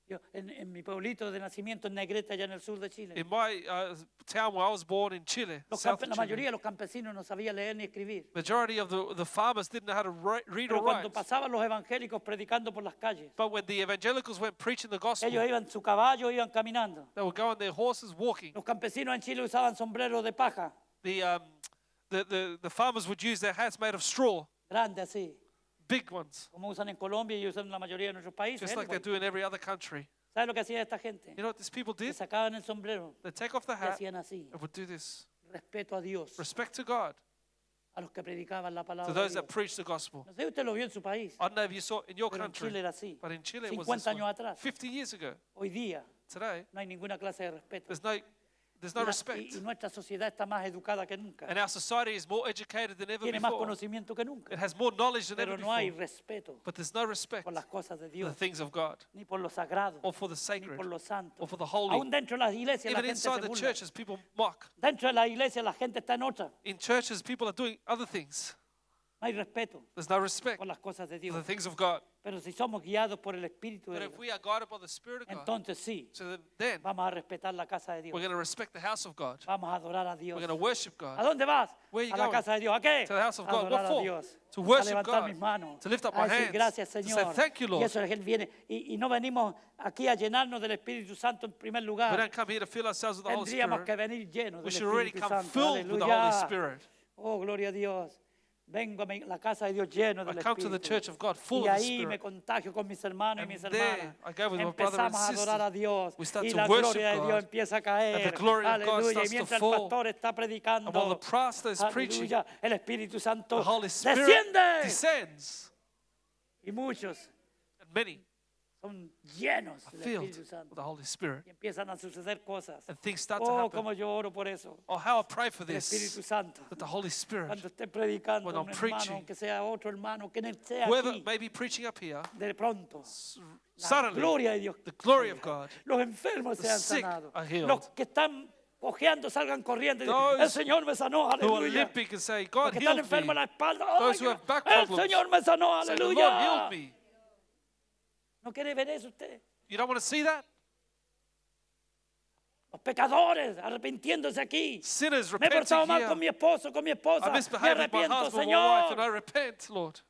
Yo, en mi pueblito de nacimiento en Negrete, allá en el sur de Chile, In my town where I was born in Chile, south of la Chile, mayoría de los campesinos no sabían leer ni escribir. majority of the farmers didn't know how to read Pero or cuando write. pasaban los evangélicos predicando por las calles, But when the evangelicals went preaching the gospel, ellos iban en su caballo, iban caminando. they would go on their horses walking. Los campesinos en Chile usaban sombreros de paja, The farmers would use their hats made of straw, grandes así, big ones, como usan en Colombia y usan en la mayoría de nuestros países. just like they anyway. do in every other country. ¿Sabes lo que hacía esta gente? You know what these people Se did? sacaban el sombrero They take off the y hat hacían así. and would do this. Respeto a Dios, Respect to God, a los que predicaban la to palabra de those Dios. that preach the gospel. No sé si usted lo vio en su país, I don't know if you saw it in your pero en Chile country, era así. but in Chile it was 50 this años way. atrás. 50 years ago. Hoy día Today, no hay ninguna clase de respeto. there's no There's no respect. Y nuestra sociedad está más educada que nunca. And our society is more educated than ever Tiene más before. conocimiento que nunca. It has more knowledge than Pero ever no hay before. respeto But there's no respect por las cosas de for the Dios, things of God, ni por lo sagrado, or for the ni sacred, por lo santo. or for the holy. Aún dentro de las iglesias la Even gente se inside the burla. churches, people mock. Dentro de la iglesia la gente está en otra. In churches, people are doing other things. No hay respeto There's no respect por las cosas de for the Dios. things of God. Pero si somos guiados por el Espíritu But de if Dios, we are guided by the Spirit of God, entonces sí, so then vamos a respetar la casa de Dios. we're going to respect the house of God. Vamos a adorar a Dios. We're going to worship ¿A God. dónde vas? Where are you A la going? casa de Dios. ¿A qué? To the house of A God. adorar What a for? Dios. To A worship levantar God. mis manos. To lift up A my decir hands. gracias, To say Señor. thank you, Y Lord. eso es que Él viene. Y no venimos aquí a llenarnos del Espíritu Santo en primer We lugar. don't come here to fill ourselves with the Holy Tendríamos Spirit. que venir llenos We del should already Espíritu come Santo. filled with the Holy Aleluya. Spirit. Oh, gloria a Dios. Vengo a la casa de Dios lleno I del come to the Espíritu. church of God full Y of the ahí me Spirit. contagio con mis hermanos y And mis there, hermanas. I go with my brother and Empezamos a adorar a sister. Dios We start y to la worship gloria de Dios God. empieza a And caer. the glory of God Aleluya. Y starts to mientras el fall. pastor está predicando, And while the pastor is preaching, aleluya, el Espíritu Santo the Holy Spirit desciende. descends. Y muchos And many son llenos are del filled Espíritu with Santo. the Holy Spirit. Y empiezan a suceder cosas. And things start to Oh, happen. como yo oro por eso. Oh, how I pray for El Espíritu this. Santo. That the Holy Spirit, Cuando esté predicando when un I'm hermano, preaching, aunque sea otro hermano, que no sea whoever aquí, may be preaching up here, de pronto, la suddenly, gloria de Dios. the glory of God, Los enfermos the sean sick sanados. are healed. Los que están cojeando salgan corriendo. Y dicen, Those el Señor me sanó, who are aleluya. limping and say, Los God que están healed enfermos en me. la espalda, "Ay, Those who have back el problems Señor me sanó, say, the Lord aleluya. healed me. ¿No quiere ver eso usted? You don't want to see that? Los pecadores arrepintiéndose aquí. Sinners Me he repenting portado mal here. con mi esposo, con mi esposa. I Me misbehaved with my arrepiento, husband, my wife, and I Señor. repent, Lord.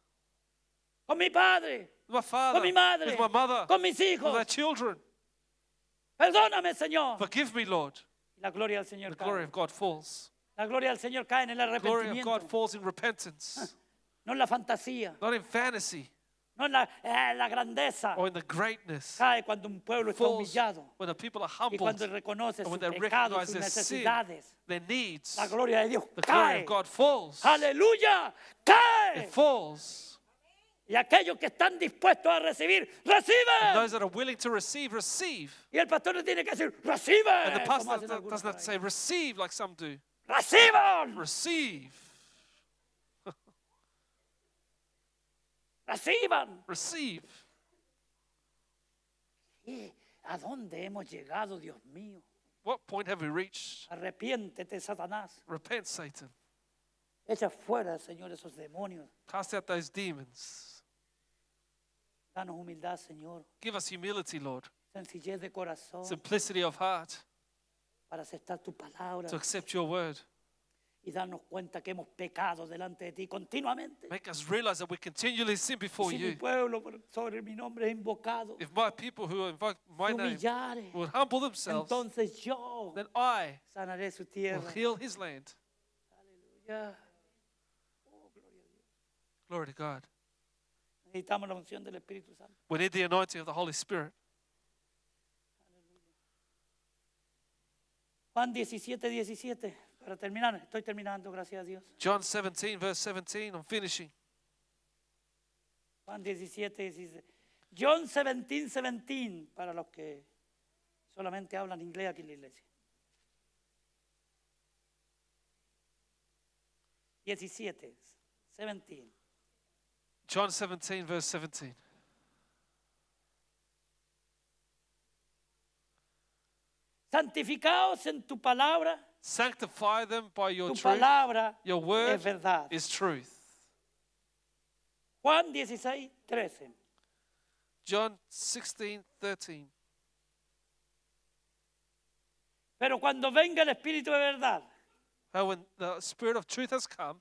Con mi padre, With my father, con mi madre, with my mother, con mis with hijos. our children. Perdóname, Señor. Forgive me, Lord. La gloria del Señor The glory cae. of God falls. La gloria del Señor cae en el The glory of arrepentimiento. God falls in repentance, No en la fantasía, not in fantasy no en la grandeza. or in the greatness. Cae cuando un pueblo está Falls humillado when the people are y humbled cuando reconoce and sus when they pecados, recognize sus their sin, necesidades. their needs. La gloria de Dios The glory cae. of God falls. Aleluya, cae. It falls. Y aquellos que están dispuestos a recibir, And reciben. those that are willing to receive, receive. Y el pastor le tiene que decir, recibe. And the como pastor hacen algunos does por not ahí. say receive like some do. Reciban, Receive. reciban. Receive. ¿A dónde hemos llegado, Dios mío? What point have we reached? Arrepiéntete, Satanás. Repent, Satan. Echa fuera, Señor, esos demonios. Cast out those demons. Danos humildad, Señor. Give us humility, Lord. Sencillez de corazón Simplicity of heart para aceptar tu palabra to accept your word. y darnos cuenta que hemos pecado delante de ti continuamente. Make us realize that we continually sin before Si mi you. pueblo sobre mi nombre es invocado, If my people who invoke my se name humillare, would humble themselves, entonces yo then I sanaré su will tierra. heal his land. Ya. Glory to God. Necesitamos la unción del Espíritu Santo. We need the anointing of the Holy Spirit. Juan 17, 17. Para terminar, estoy terminando, gracias a Dios. John 17, verse 17. I'm finishing. Juan 17, 17. John 17, 17. Para los que solamente hablan inglés aquí en la iglesia. 17, 17. John 17, verse 17. Santificaos en tu palabra. Sanctify them by your Tu truth. palabra Your es word verdad. is truth. Juan 16, 13. John 16, 13. Pero cuando venga el Espíritu de verdad, How when the Spirit of truth has come,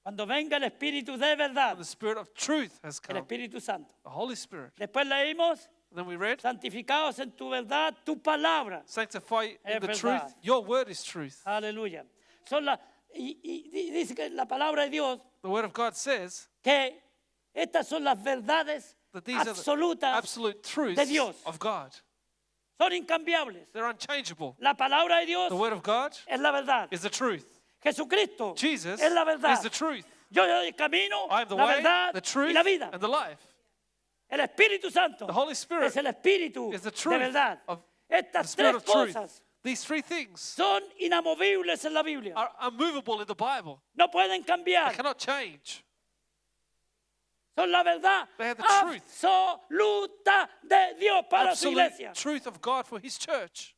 cuando venga el Espíritu de verdad, when the Spirit of truth has el come, Espíritu Santo. the Holy Spirit. Después leímos, And then we read, santificaos en tu verdad, tu palabra. sanctify Es in the verdad. truth. Your word is truth. Aleluya. Y dice que la palabra de Dios, The word of God says que estas son las verdades that these are the absolutas, absolute truths de Dios. of God. son incambiables. They're unchangeable. La palabra de Dios The word of God es la verdad. is the truth. Jesucristo Jesus es la verdad. is the truth. Yo soy el camino, I am the la way, verdad the y truth, la vida. and the life. El Espíritu Santo The Holy Spirit es el Espíritu is the de truth verdad. of Estas the Spirit tres of truth. cosas These three things son inamovibles en la Biblia. are unmovable in the Bible. No pueden They cambiar. cannot change. Son la verdad They are the truth. absoluta de Dios para su Absolute iglesia. truth of God for His church.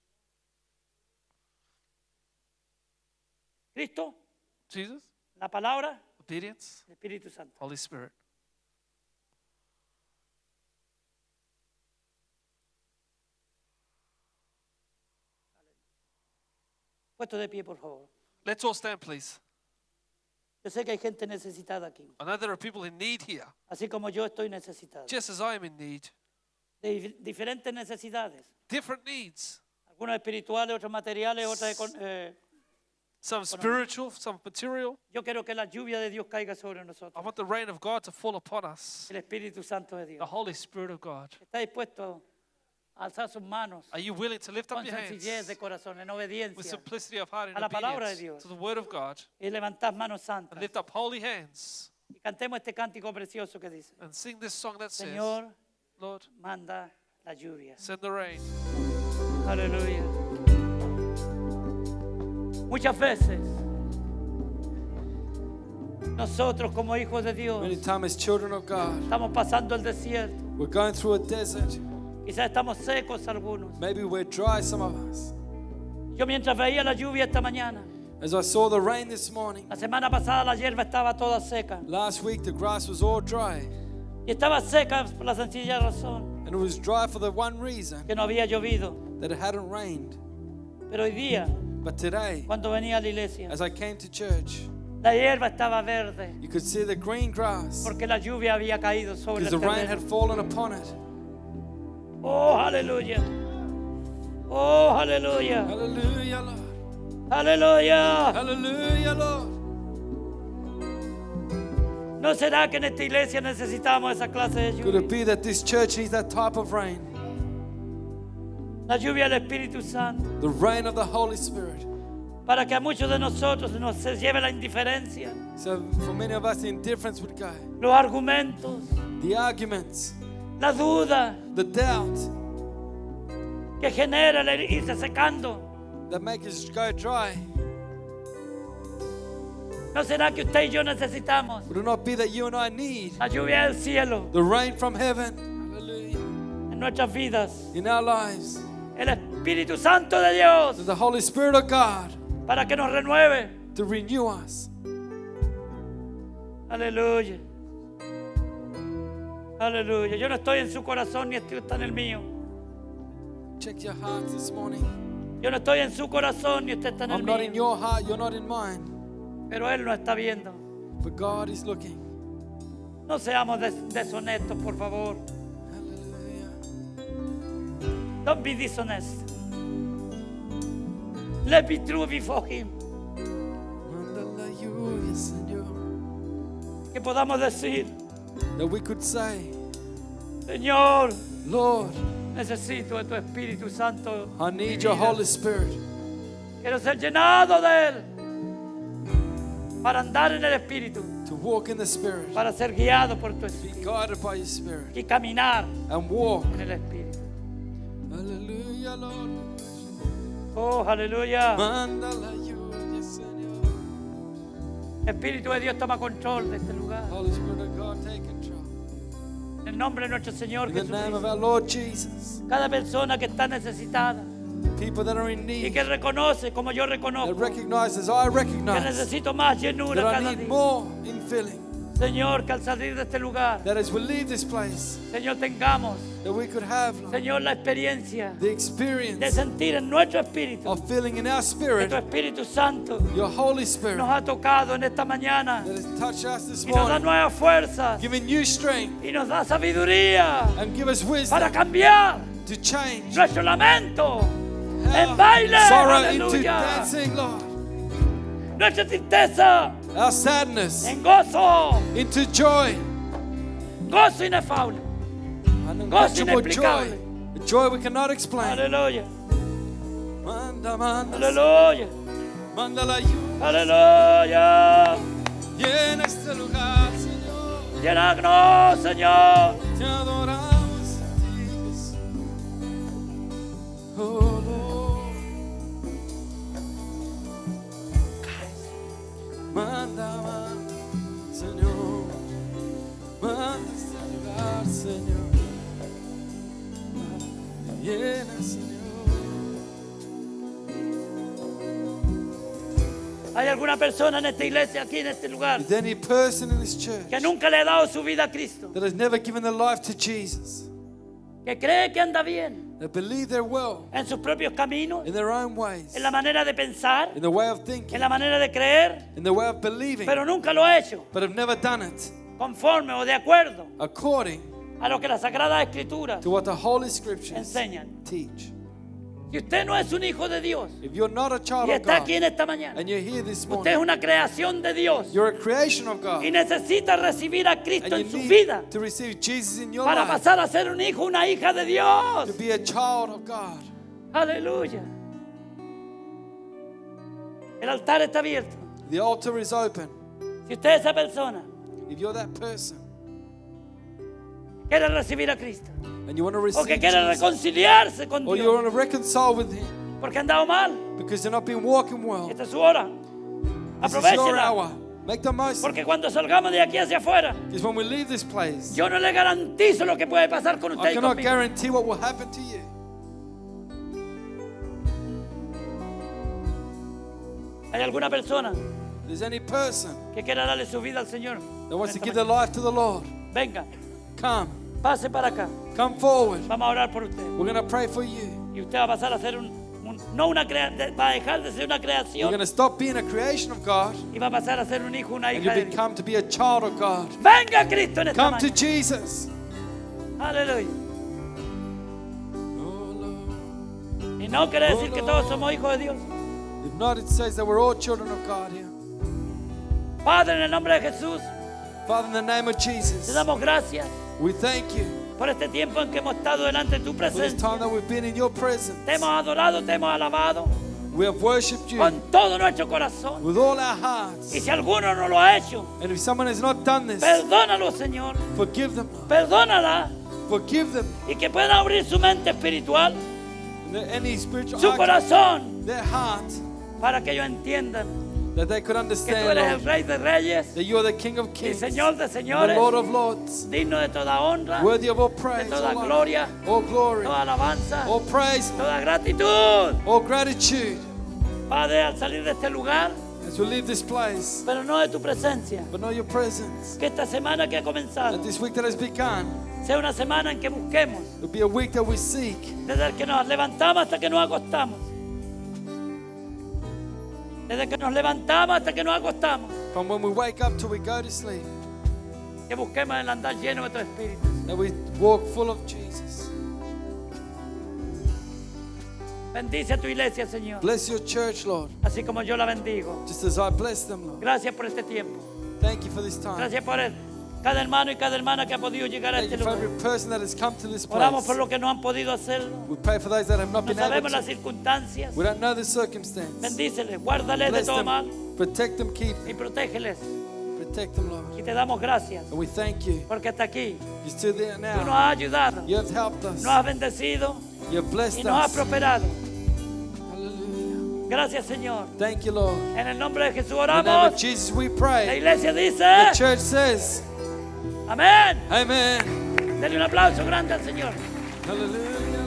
Cristo, Jesus, la palabra, obedience, el Espíritu Santo. Holy Spirit. Puesto de pie, por favor. Let's all stand, please. Yo sé que hay gente necesitada aquí, I know there are people in need here, así como yo estoy necesitado. just as I am in need. De diferentes necesidades. Different needs. Algunas espirituales, otras materiales, otras... Some spiritual, some material. Yo quiero que la lluvia de Dios caiga sobre I nosotros. want the rain of God to fall upon us. El Espíritu Santo de The Dios. Holy Spirit of God. ¿Está dispuesto a alzar sus manos Are you willing to lift up con your sencillez hands de corazón, en with obediencia, simplicity of heart and a la palabra de obedience Dios? to the Word of God y levantar manos and santas? lift up holy hands Y cantemos este cántico precioso que dice: and sing this song that says, Señor, Lord, manda la lluvia. send the rain. Aleluya. Muchas veces nosotros como hijos de Dios Many times, as children of God, estamos pasando el desierto. we're going through a desert. Quizás estamos secos algunos. Maybe we're dry, some of us. Yo mientras veía la lluvia esta mañana, As I saw the rain this morning, la semana pasada la hierba estaba toda seca. last week the grass was all dry. Y estaba seca por la sencilla razón And it was dry for the one reason que no había llovido. that it hadn't rained. Pero hoy día, But today, cuando venía a la iglesia, as I came to church, la hierba estaba verde you could see the green grass porque la lluvia había caído sobre because el the rain had terreno. fallen upon it. Oh, aleluya. Oh, aleluya. Hallelujah, Lord. Aleluya. Hallelujah, Lord. ¿No será que en esta iglesia necesitamos esa clase de Could it lluvia? be that this church needs that type of rain? La lluvia del Espíritu Santo. The rain of the Holy Spirit. Para que a muchos de nosotros nos se lleve la indiferencia, So for many of us, the indifference would go. los argumentos, The arguments, la duda the doubt que genera el irse secando. that make us go dry. ¿No será que usted y yo necesitamos Would it not be that you and I need la lluvia del cielo the rain from heaven? Hallelujah. en nuestras vidas? In our lives. El Espíritu Santo de Dios The Holy Spirit of God para que nos renueve. to renew us. Aleluya. Aleluya. Yo no estoy en su corazón ni usted está en el mío. Check your hearts this morning. Yo no estoy en su corazón ni usted está en el I'm not in mío. your heart, you're not in mine. Pero Él nos está viendo. But God is looking. No seamos deshonestos, por favor. Hallelujah. Don't be dishonest. Let be true before Him. Manda la lluvia, Señor. Que podamos decir, That we could say, Señor, Lord, necesito de tu Espíritu Santo. I en mi need your vida. Holy Spirit Quiero ser llenado de Él para andar en el Espíritu, to walk in the Spirit, para ser guiado por tu be Espíritu guided by your Spirit, y caminar and walk. en el Espíritu. Hallelujah, Lord. Oh, aleluya. Manda la lluvia, Señor. Espíritu de Dios toma control de este lugar. Holy Spirit of God, take control. En el nombre de nuestro Señor In the name of Jesucristo. our Lord Jesus, Cada persona que está necesitada people that are in y need, que reconoce, como yo that reconozco, recognize as I que recognize, necesito más llenura that I cada need día. more in filling. Señor, que al salir de este lugar, That as we leave this place, Señor, tengamos, that we could have, Lord, Señor, la experiencia the de experience sentir en nuestro espíritu of feeling in our que spirit, tu Espíritu Santo your Holy Spirit nos ha tocado en esta mañana that has touched us this y nos da morning, nuevas fuerzas giving you strength y nos da sabiduría and give us para wisdom cambiar to change nuestro lamento en our baile, sorrow into aleluya, dancing, Lord, nuestra tristeza our sadness en gozo, into joy, gozo inefable, an gozo unquenchable joy, inexplicable. a joy we cannot explain. Aleluya, Manda, manda, aleluya, manda la lluvia, aleluya. llena este lugar, Señor. Llénanos, Señor. Te adoramos a ti, Jesús. Oh, Lord. Manda, manda, Señor. Manda este lugar, Señor. Llena, Señor. Hay alguna persona en esta iglesia, aquí en este lugar, Is there any person in this church que nunca le ha dado su vida a Cristo, that has never given their life to Jesus? que cree que anda bien That believe they're well en sus propios caminos, in their own ways, en la manera de pensar, in the way of en thinking, la manera de creer, in the way of believing, pero nunca lo ha hecho but have never done it conforme o de acuerdo according a lo que las Sagradas Escrituras to what the Holy Scriptures enseñan? teach? Si usted no es un hijo de Dios If you're not a child y of está God aquí en esta mañana, and you're here this usted es morning, una creación de Dios you're a creation of God y necesita recibir a Cristo and en su you vida need to receive Jesus in your para life pasar a ser un hijo, una hija de Dios. to be a child of God. Aleluya. El altar está abierto. The altar is open. Si usted es esa persona, If you're that person quiere recibir a Cristo and you want to o receive que quiere Jesus, reconciliarse con or you Dios want to reconcile with Him porque han dado mal, because you're not been walking well, esta es su hora. this is your Aprovechela. hour. Make the most of it. Porque cuando salgamos de aquí hacia afuera, Because when we leave this place, yo no le garantizo lo que puede pasar con I usted y cannot conmigo. guarantee what will happen to you. ¿Hay alguna persona If there's any person que quiera darle su vida al Señor? that wants to Esta give their mañana. life to the Lord, Venga, come. pase para acá. Come forward. Vamos a orar por usted. We're going to pray for you. Y usted va a pasar a ser no una va a dejar de ser una You're creación going to stop being a creation of God y va a pasar a ser un hijo, una and hija you de Dios. become to be a child of God. Venga Cristo en esta Come to mañana. Jesus. Aleluya. Oh, Lord. Y no quiere decir que todos somos hijos de Dios. If not, it says that we're all children of God here. Padre, en el nombre de Jesús, Father, in the name of te Jesus, damos gracias we thank you por este tiempo en que hemos estado delante de tu for this time presencia. that we've been in your presence. Te hemos adorado, te hemos alabado We have worshipped you con todo nuestro corazón. with all our Y hearts. si alguno no lo ha hecho, And if someone has not done this, perdónalo, Señor. forgive them, Lord. Perdónala. Forgive them. Y que puedan abrir su mente espiritual, Any spiritual su act, corazón, their heart, para que ellos entiendan that they could que tú understand, eres el Lord, Rey de Reyes that you are the King of y Kings, Señor de and the señores, Lord of Lords, digno de toda honra, worthy of all de praise, toda all honor, gloria, all glory, toda alabanza, all praise, toda gratitud. all gratitude. Padre, al salir de este lugar, As we leave this place, pero no de tu presencia, but know your presence. que esta semana que ha comenzado That this week that has begun sea una semana en que busquemos, will be a week that we seek desde que nos levantamos hasta que nos acostamos, desde que nos levantamos hasta que nos acostamos, from when we wake up till we go to sleep, que busquemos el andar lleno de tu Espíritu. that we walk full of Jesus. Bendice a tu iglesia, Señor, Bless your church, Lord, así como yo la bendigo. just as I bless them, Lord. Gracias por este tiempo. Thank you for this time. Gracias por cada hermano y cada hermana que ha podido llegar a Thank este you for lugar. every person that has come to this Oramos place. por los que no han podido hacerlo. We pray for those that have not No been able sabemos las to. circunstancias. We don't know the circumstance. Bendíceles, guárdales de Bless todo mal them, protect them, keep y them. protégeles. Protect them, Lord. Y te damos gracias And we thank you. porque hasta aquí You're still there tú nos now. has ayudado, You have helped us. nos has bendecido You have y blessed nos has us. prosperado. Hallelujah. Gracias, Señor. Thank you, Lord. En el nombre de Jesús In the name oramos. of Jesus, we La pray. iglesia The dice, church says, amén. Amen. Denle un aplauso grande al Señor. Hallelujah.